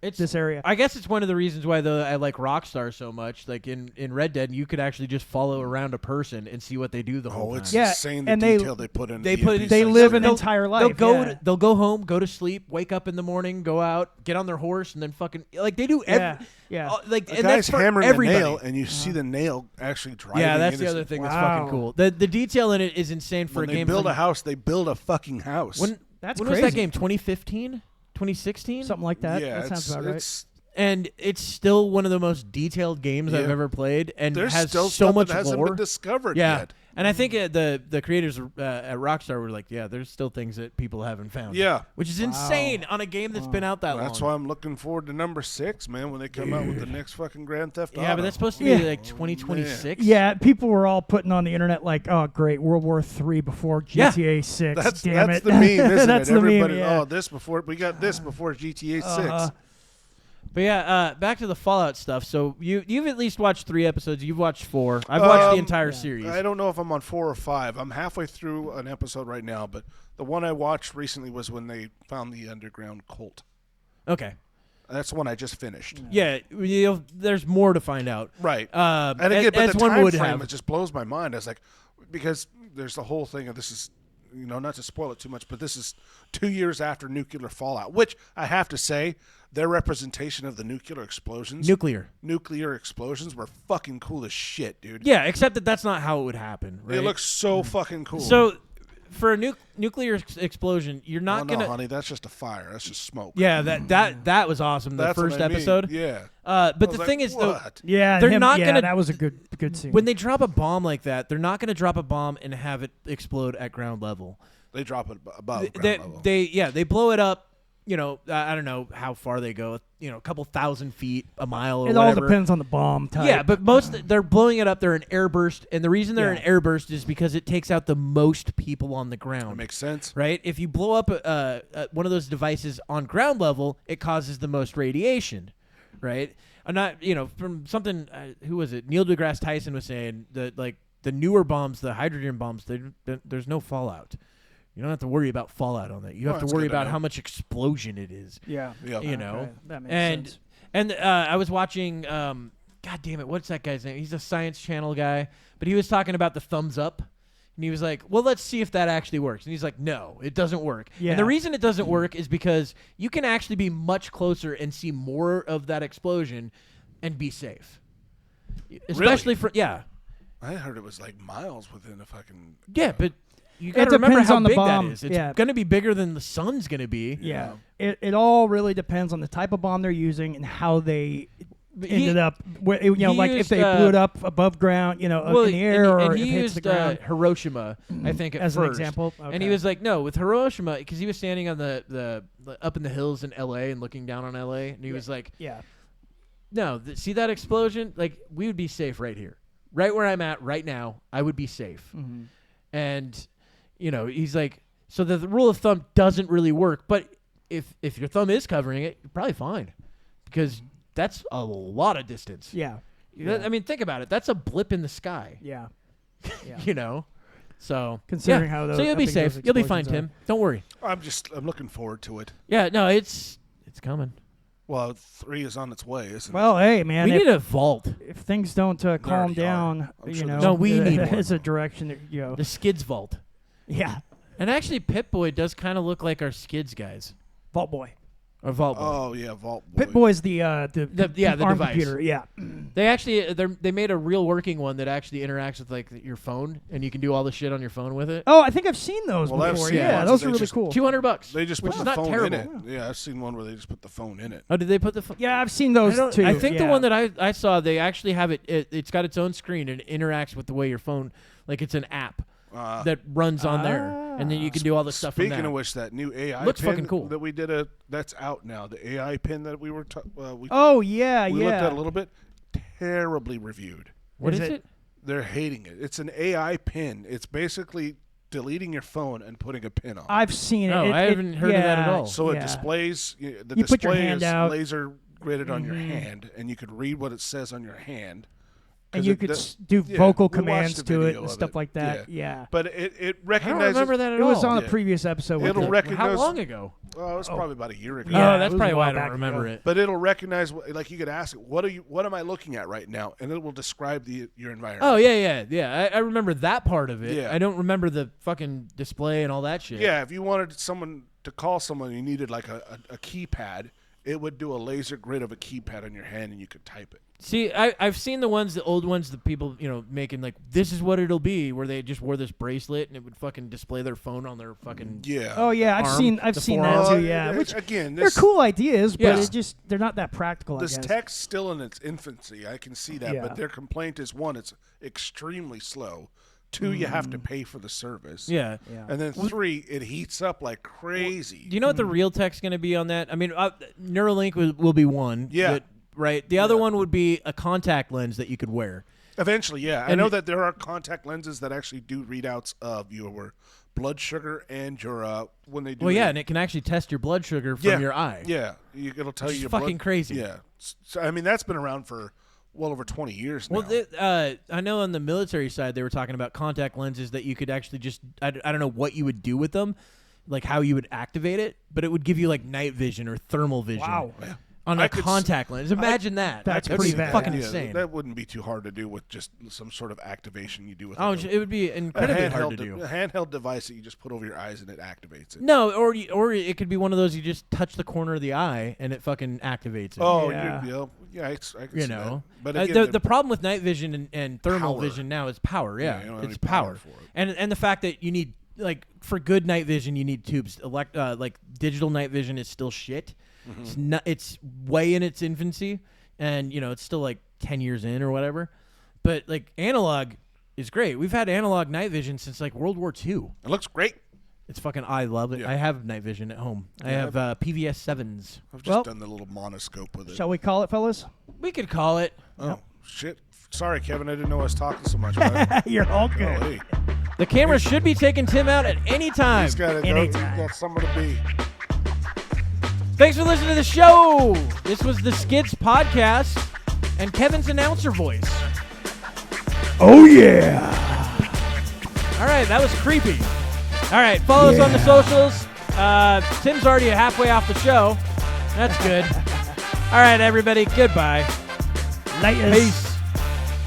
[SPEAKER 1] this area.
[SPEAKER 2] I guess it's one of the reasons why I like Rockstar so much. Like in Red Dead, you could actually just follow around a person and see what they do the whole
[SPEAKER 3] Oh,
[SPEAKER 2] time.
[SPEAKER 3] it's
[SPEAKER 1] Yeah,
[SPEAKER 3] insane the
[SPEAKER 1] and they-
[SPEAKER 3] detail they put in.
[SPEAKER 2] they
[SPEAKER 3] the
[SPEAKER 2] put-
[SPEAKER 3] NPCs.
[SPEAKER 1] They live in entire life.
[SPEAKER 2] They'll go home, go to sleep, wake up in the morning, go out, get on their horse, and then fucking like they do every.
[SPEAKER 1] Yeah.
[SPEAKER 2] Like
[SPEAKER 3] A
[SPEAKER 2] and
[SPEAKER 3] guy's
[SPEAKER 2] that's for
[SPEAKER 3] hammering
[SPEAKER 2] everybody.
[SPEAKER 3] a nail, and you see the nail actually driving.
[SPEAKER 2] Yeah, that's the
[SPEAKER 3] into
[SPEAKER 2] other thing that's
[SPEAKER 1] Wow.
[SPEAKER 2] fucking cool. The detail in it is insane for
[SPEAKER 3] When
[SPEAKER 2] a
[SPEAKER 3] they
[SPEAKER 2] game.
[SPEAKER 3] build
[SPEAKER 2] from,
[SPEAKER 3] a house, they build a fucking house.
[SPEAKER 1] That's
[SPEAKER 2] when
[SPEAKER 1] crazy.
[SPEAKER 2] was that game? 2015, 2016,
[SPEAKER 1] Something like that.
[SPEAKER 3] yeah,
[SPEAKER 1] That sounds about right.
[SPEAKER 3] it's
[SPEAKER 2] and it's still one of the most detailed games I've
[SPEAKER 3] Yeah.
[SPEAKER 2] ever played, and
[SPEAKER 3] there's
[SPEAKER 2] has
[SPEAKER 3] still
[SPEAKER 2] so
[SPEAKER 3] stuff
[SPEAKER 2] much
[SPEAKER 3] that hasn't
[SPEAKER 2] lore.
[SPEAKER 3] been discovered
[SPEAKER 2] Yeah,
[SPEAKER 3] yet.
[SPEAKER 2] and I think the creators at Rockstar were like, yeah, there's still things that people haven't found.
[SPEAKER 3] Yeah.
[SPEAKER 2] which is insane on a game that's been out that
[SPEAKER 3] That's
[SPEAKER 2] long.
[SPEAKER 3] why I'm looking forward to number 6, man, when they come out with the next fucking Grand Theft Auto.
[SPEAKER 2] Yeah, but that's supposed to be
[SPEAKER 1] Yeah.
[SPEAKER 2] like 2026.
[SPEAKER 1] Yeah, people were all putting on the internet like, "Oh, great, World War III before
[SPEAKER 2] Yeah.
[SPEAKER 1] GTA 6."
[SPEAKER 3] That's
[SPEAKER 1] Damn
[SPEAKER 3] that's
[SPEAKER 1] it.
[SPEAKER 3] the meme, isn't
[SPEAKER 1] That's
[SPEAKER 3] it?
[SPEAKER 1] the meme,
[SPEAKER 3] Everybody,
[SPEAKER 1] yeah.
[SPEAKER 3] oh, this before we got this before GTA 6.
[SPEAKER 2] But yeah, back to the Fallout stuff. So you've at least watched 3 episodes. You've watched 4. I've watched the entire series.
[SPEAKER 3] I don't know if I'm on 4 or 5. I'm halfway through an episode right now, but the one I watched recently was when they found the underground cult.
[SPEAKER 2] Okay.
[SPEAKER 3] That's the one I just finished.
[SPEAKER 2] Yeah, there's more to find out.
[SPEAKER 3] Right.
[SPEAKER 2] And
[SPEAKER 3] And again, but
[SPEAKER 2] as
[SPEAKER 3] the
[SPEAKER 2] one
[SPEAKER 3] time
[SPEAKER 2] would
[SPEAKER 3] frame,
[SPEAKER 2] have.
[SPEAKER 3] it just blows my mind. I was like, because there's the whole thing of this is, not to spoil it too much, but this is 2 years after nuclear fallout, which I have to say, their representation of the nuclear explosions were fucking cool as shit, dude.
[SPEAKER 2] Yeah, except that that's not how it would happen. Right?
[SPEAKER 3] It looks so fucking cool.
[SPEAKER 2] So for a nuclear explosion, you're not
[SPEAKER 3] no,
[SPEAKER 2] gonna.
[SPEAKER 3] honey, that's just a fire. That's just smoke.
[SPEAKER 2] Yeah, that was awesome. The
[SPEAKER 3] That's
[SPEAKER 2] first
[SPEAKER 3] what I mean.
[SPEAKER 2] episode.
[SPEAKER 3] Yeah.
[SPEAKER 2] But
[SPEAKER 3] I
[SPEAKER 2] the
[SPEAKER 3] was
[SPEAKER 2] thing
[SPEAKER 3] like,
[SPEAKER 2] is, though,
[SPEAKER 3] what?
[SPEAKER 1] Yeah,
[SPEAKER 2] They're not gonna-
[SPEAKER 1] That was a good scene.
[SPEAKER 2] when they drop a bomb like that, they're not going to drop a bomb and have it explode at ground level.
[SPEAKER 3] They drop it above
[SPEAKER 2] They,
[SPEAKER 3] ground level.
[SPEAKER 2] they blow it up. I don't know how far they go. A couple thousand feet, a mile, or
[SPEAKER 1] it
[SPEAKER 2] whatever.
[SPEAKER 1] all depends on the bomb type.
[SPEAKER 2] Yeah, but they're blowing it up. They're an airburst, and the reason they're
[SPEAKER 1] Yeah.
[SPEAKER 2] an airburst is because it takes out the most people on the
[SPEAKER 3] That
[SPEAKER 2] ground.
[SPEAKER 3] makes sense.
[SPEAKER 2] Right? If you blow up one of those devices on ground level, it causes the most radiation. Right? I'm not, from something. Who was it? Neil deGrasse Tyson was saying that like the newer bombs, the hydrogen bombs, there's no fallout. You don't have to worry about fallout on that. You have
[SPEAKER 3] Well,
[SPEAKER 2] to
[SPEAKER 3] that's
[SPEAKER 2] worry
[SPEAKER 3] good to
[SPEAKER 2] about
[SPEAKER 3] know.
[SPEAKER 2] how much explosion it is.
[SPEAKER 1] Yeah.
[SPEAKER 3] Yep.
[SPEAKER 2] You know,
[SPEAKER 1] Okay, that makes
[SPEAKER 2] and
[SPEAKER 1] sense.
[SPEAKER 2] and I was watching. God damn it, what's that guy's name? He's a Science Channel guy, but he was talking about the thumbs up, and he was like, "Well, let's see if that actually works." And he's like, "No, it doesn't work."
[SPEAKER 1] Yeah.
[SPEAKER 2] And the reason it doesn't work is because you can actually be much closer and see more of that explosion, and be safe. Especially for
[SPEAKER 3] I heard it was like miles within a fucking.
[SPEAKER 2] yeah, but. You
[SPEAKER 1] It
[SPEAKER 2] got to remember
[SPEAKER 1] depends
[SPEAKER 2] how
[SPEAKER 1] on the
[SPEAKER 2] big
[SPEAKER 1] bomb.
[SPEAKER 2] that is. It's
[SPEAKER 1] Yeah.
[SPEAKER 2] going to be bigger than the sun's going to be.
[SPEAKER 1] Yeah. It all really depends on the type of bomb they're using and how they ended up. Like
[SPEAKER 2] he
[SPEAKER 1] if
[SPEAKER 2] used,
[SPEAKER 1] they blew it up above ground, up in the air, or
[SPEAKER 2] and
[SPEAKER 1] if
[SPEAKER 2] he
[SPEAKER 1] it hits the
[SPEAKER 2] used
[SPEAKER 1] ground.
[SPEAKER 2] Hiroshima, I think, at
[SPEAKER 1] As
[SPEAKER 2] first.
[SPEAKER 1] an example.
[SPEAKER 2] And he
[SPEAKER 1] Okay.
[SPEAKER 2] was like, no, with Hiroshima, because he was standing on the up in the hills in L.A. and looking down on L.A. And he was like,
[SPEAKER 1] Yeah.
[SPEAKER 2] no, see that explosion? Like, we would be safe right here. Right where I'm at right now, I would be safe.
[SPEAKER 1] Mm-hmm.
[SPEAKER 2] And, he's like, so the rule of thumb doesn't really work. But if your thumb is covering it, you're probably fine. Because that's a lot of distance.
[SPEAKER 1] Yeah.
[SPEAKER 2] I mean, think about it. That's a blip in the sky.
[SPEAKER 1] Yeah. Yeah.
[SPEAKER 2] So
[SPEAKER 1] Considering
[SPEAKER 2] yeah.
[SPEAKER 1] how those-
[SPEAKER 2] so you'll
[SPEAKER 1] how
[SPEAKER 2] be
[SPEAKER 1] big
[SPEAKER 2] safe.
[SPEAKER 1] those
[SPEAKER 2] You'll be fine,
[SPEAKER 1] explosions
[SPEAKER 2] Tim. Don't worry.
[SPEAKER 3] I'm looking forward to it.
[SPEAKER 2] Yeah, no, it's coming.
[SPEAKER 3] Well, 3 is on its way, isn't
[SPEAKER 1] Well, hey, man.
[SPEAKER 2] We
[SPEAKER 1] if,
[SPEAKER 2] need a vault.
[SPEAKER 1] if things don't calm
[SPEAKER 3] already
[SPEAKER 1] down,
[SPEAKER 3] are. I'm sure there's-
[SPEAKER 2] No, we need one.
[SPEAKER 1] it's a direction that
[SPEAKER 2] The Skids vault.
[SPEAKER 1] Yeah.
[SPEAKER 2] And actually, Pip-Boy does kind of look like our Skids guys.
[SPEAKER 1] Vault Boy.
[SPEAKER 2] Or Vault
[SPEAKER 3] it?
[SPEAKER 2] Boy.
[SPEAKER 3] Oh yeah, Vault Boy.
[SPEAKER 1] Pit Boy's the
[SPEAKER 2] the
[SPEAKER 1] ARM
[SPEAKER 2] device.
[SPEAKER 1] computer. Yeah.
[SPEAKER 2] They actually they made a real working one that actually interacts with like your phone, and you can do all the shit on your phone with it.
[SPEAKER 1] Oh, I think I've seen those
[SPEAKER 3] Well, I've
[SPEAKER 1] before.
[SPEAKER 3] seen
[SPEAKER 1] Yeah,
[SPEAKER 3] ones
[SPEAKER 1] those
[SPEAKER 3] that
[SPEAKER 1] are
[SPEAKER 3] they
[SPEAKER 1] really
[SPEAKER 3] just-
[SPEAKER 1] cool.
[SPEAKER 2] $200.
[SPEAKER 3] They just
[SPEAKER 2] which
[SPEAKER 3] put
[SPEAKER 2] is
[SPEAKER 3] the
[SPEAKER 2] not
[SPEAKER 3] phone
[SPEAKER 2] terrible.
[SPEAKER 3] in it. Yeah, I've seen one where they just put the phone in it.
[SPEAKER 2] Oh, did they put the phone?
[SPEAKER 1] Yeah, I've seen those too.
[SPEAKER 2] I think the
[SPEAKER 1] yeah.
[SPEAKER 2] one that I saw, they actually have it's got its own screen and it interacts with the way your phone, like it's an app that runs on there, and then you can do all the stuff from
[SPEAKER 3] Speaking
[SPEAKER 2] that.
[SPEAKER 3] of which, that new AI
[SPEAKER 2] Looks
[SPEAKER 3] pin
[SPEAKER 2] fucking cool.
[SPEAKER 3] that we did that's out now. The AI pin that we were we
[SPEAKER 1] Oh yeah,
[SPEAKER 3] looked
[SPEAKER 1] yeah.
[SPEAKER 3] at a little bit, terribly reviewed.
[SPEAKER 2] What is
[SPEAKER 1] Is
[SPEAKER 2] it?
[SPEAKER 3] They're hating it. It's an AI pin. It's basically deleting your phone and putting a pin on.
[SPEAKER 1] I've seen it.
[SPEAKER 2] No, I haven't heard of that at all.
[SPEAKER 3] So it
[SPEAKER 1] yeah.
[SPEAKER 3] displays the
[SPEAKER 1] You put your
[SPEAKER 3] display
[SPEAKER 1] hand
[SPEAKER 3] is
[SPEAKER 1] out.
[SPEAKER 3] laser gridded on your hand, and you could read what it says on your hand.
[SPEAKER 1] and
[SPEAKER 3] 'Cause
[SPEAKER 1] you
[SPEAKER 3] it
[SPEAKER 1] could
[SPEAKER 3] does-
[SPEAKER 1] do
[SPEAKER 3] yeah,
[SPEAKER 1] vocal
[SPEAKER 3] we watched
[SPEAKER 1] commands
[SPEAKER 3] the
[SPEAKER 1] to it
[SPEAKER 3] video
[SPEAKER 1] and
[SPEAKER 3] of
[SPEAKER 1] stuff
[SPEAKER 3] it.
[SPEAKER 1] like that. Yeah.
[SPEAKER 3] But it
[SPEAKER 2] I don't
[SPEAKER 3] recognizes.
[SPEAKER 2] remember that at
[SPEAKER 1] It
[SPEAKER 2] all.
[SPEAKER 1] was on a
[SPEAKER 3] Yeah.
[SPEAKER 1] previous episode. with
[SPEAKER 3] It'll
[SPEAKER 1] it.
[SPEAKER 3] recognize.
[SPEAKER 2] How long ago?
[SPEAKER 3] Well, it was probably about a year ago.
[SPEAKER 1] Yeah,
[SPEAKER 2] oh,
[SPEAKER 1] it
[SPEAKER 2] that's
[SPEAKER 1] was
[SPEAKER 2] probably
[SPEAKER 1] a
[SPEAKER 2] why
[SPEAKER 1] while
[SPEAKER 2] I don't
[SPEAKER 1] back
[SPEAKER 2] remember
[SPEAKER 1] ago.
[SPEAKER 2] it.
[SPEAKER 3] But it'll recognize, like you could ask it, what am I looking at right now? And it will describe your environment.
[SPEAKER 2] Oh, yeah. I remember that part of it.
[SPEAKER 3] Yeah.
[SPEAKER 2] I don't remember the fucking display and all that shit.
[SPEAKER 3] Yeah, if you wanted someone to call someone, you needed like a keypad. It would do a laser grid of a keypad on your hand, and you could type it.
[SPEAKER 2] See, I've seen the old ones, the people, making like, this is what it'll be, where they just wore this bracelet and it would fucking display their phone on their fucking.
[SPEAKER 3] Yeah.
[SPEAKER 1] Oh yeah, I've
[SPEAKER 2] arm,
[SPEAKER 1] seen
[SPEAKER 2] the
[SPEAKER 1] that
[SPEAKER 2] forearm.
[SPEAKER 1] too. Yeah, which
[SPEAKER 3] again,
[SPEAKER 1] they're cool ideas, but
[SPEAKER 2] Yeah.
[SPEAKER 1] they're not that practical.
[SPEAKER 3] This
[SPEAKER 1] I guess.
[SPEAKER 3] tech's still in its infancy. I can see that,
[SPEAKER 1] Yeah.
[SPEAKER 3] but their complaint is, one, it's extremely slow. Two, you have to pay for the service.
[SPEAKER 2] Yeah.
[SPEAKER 1] Yeah.
[SPEAKER 3] And then three, it heats up like crazy.
[SPEAKER 2] Do you know what the real tech's going to be on that? I mean, Neuralink will be one.
[SPEAKER 3] Yeah.
[SPEAKER 2] but, right. The other one would be a contact lens that you could wear.
[SPEAKER 3] Eventually, yeah. I
[SPEAKER 2] And
[SPEAKER 3] know that there are contact lenses that actually do readouts of your blood sugar and your when they do.
[SPEAKER 2] Well, yeah, and it can actually test your blood sugar from your eye.
[SPEAKER 3] Yeah, it'll tell
[SPEAKER 2] Which
[SPEAKER 3] you
[SPEAKER 2] is
[SPEAKER 3] your
[SPEAKER 2] fucking
[SPEAKER 3] blood.
[SPEAKER 2] crazy.
[SPEAKER 3] Yeah, so I mean that's been around for well over 20 years now.
[SPEAKER 2] Well, I know on the military side they were talking about contact lenses that you could actually just I don't know what you would do with them, like how you would activate it, but it would give you like night vision or thermal vision.
[SPEAKER 1] Wow.
[SPEAKER 2] On
[SPEAKER 3] I
[SPEAKER 2] a
[SPEAKER 3] could
[SPEAKER 2] contact lens. Imagine that.
[SPEAKER 1] That's
[SPEAKER 2] That'd
[SPEAKER 1] pretty
[SPEAKER 2] be
[SPEAKER 1] bad,
[SPEAKER 2] fucking
[SPEAKER 1] yeah.
[SPEAKER 2] insane.
[SPEAKER 3] That wouldn't be too hard to do with just some sort of activation you do with
[SPEAKER 2] Oh,
[SPEAKER 3] like
[SPEAKER 2] it would be incredibly hard to do.
[SPEAKER 3] a handheld device that you just put over your eyes and it activates it.
[SPEAKER 2] No, or it could be one of those you just touch the corner of the eye and it fucking activates it.
[SPEAKER 3] Oh,
[SPEAKER 1] Yeah.
[SPEAKER 3] I can
[SPEAKER 2] you
[SPEAKER 3] see
[SPEAKER 2] know.
[SPEAKER 3] that. But again,
[SPEAKER 2] the problem with night vision and thermal
[SPEAKER 3] Power.
[SPEAKER 2] vision now is power. Yeah,
[SPEAKER 3] you don't have
[SPEAKER 2] it's
[SPEAKER 3] any power
[SPEAKER 2] power.
[SPEAKER 3] for it.
[SPEAKER 2] And the fact that you need like for good night vision you need tubes. Like digital night vision is still shit.
[SPEAKER 3] Mm-hmm.
[SPEAKER 2] It's way in its infancy, and it's still like 10 years in or whatever. But like analog is great. We've had analog night vision since like World War II.
[SPEAKER 3] it looks great.
[SPEAKER 2] It's fucking. I love it.
[SPEAKER 3] Yeah.
[SPEAKER 2] I have night vision at home. I
[SPEAKER 3] Yeah,
[SPEAKER 2] have PVS 7s.
[SPEAKER 3] I've just
[SPEAKER 1] Well-
[SPEAKER 3] done the little monoscope with it.
[SPEAKER 1] Shall we call it, fellas?
[SPEAKER 2] We could call it.
[SPEAKER 3] Oh shit! Sorry, Kevin. I didn't know I was talking so much. But
[SPEAKER 1] You're all
[SPEAKER 3] oh,
[SPEAKER 1] good.
[SPEAKER 3] hey,
[SPEAKER 2] The camera should be taking Tim out at any time.
[SPEAKER 3] he's got to go.
[SPEAKER 1] Anytime.
[SPEAKER 3] He's got somewhere to be.
[SPEAKER 2] Thanks for listening to the show. This was the Skids Podcast and Kevin's announcer voice.
[SPEAKER 1] Oh yeah.
[SPEAKER 2] All right, that was creepy. All right, follow us on the socials. Tim's already halfway off the show. That's good. All right, everybody. Goodbye.
[SPEAKER 1] Laters.
[SPEAKER 2] Peace.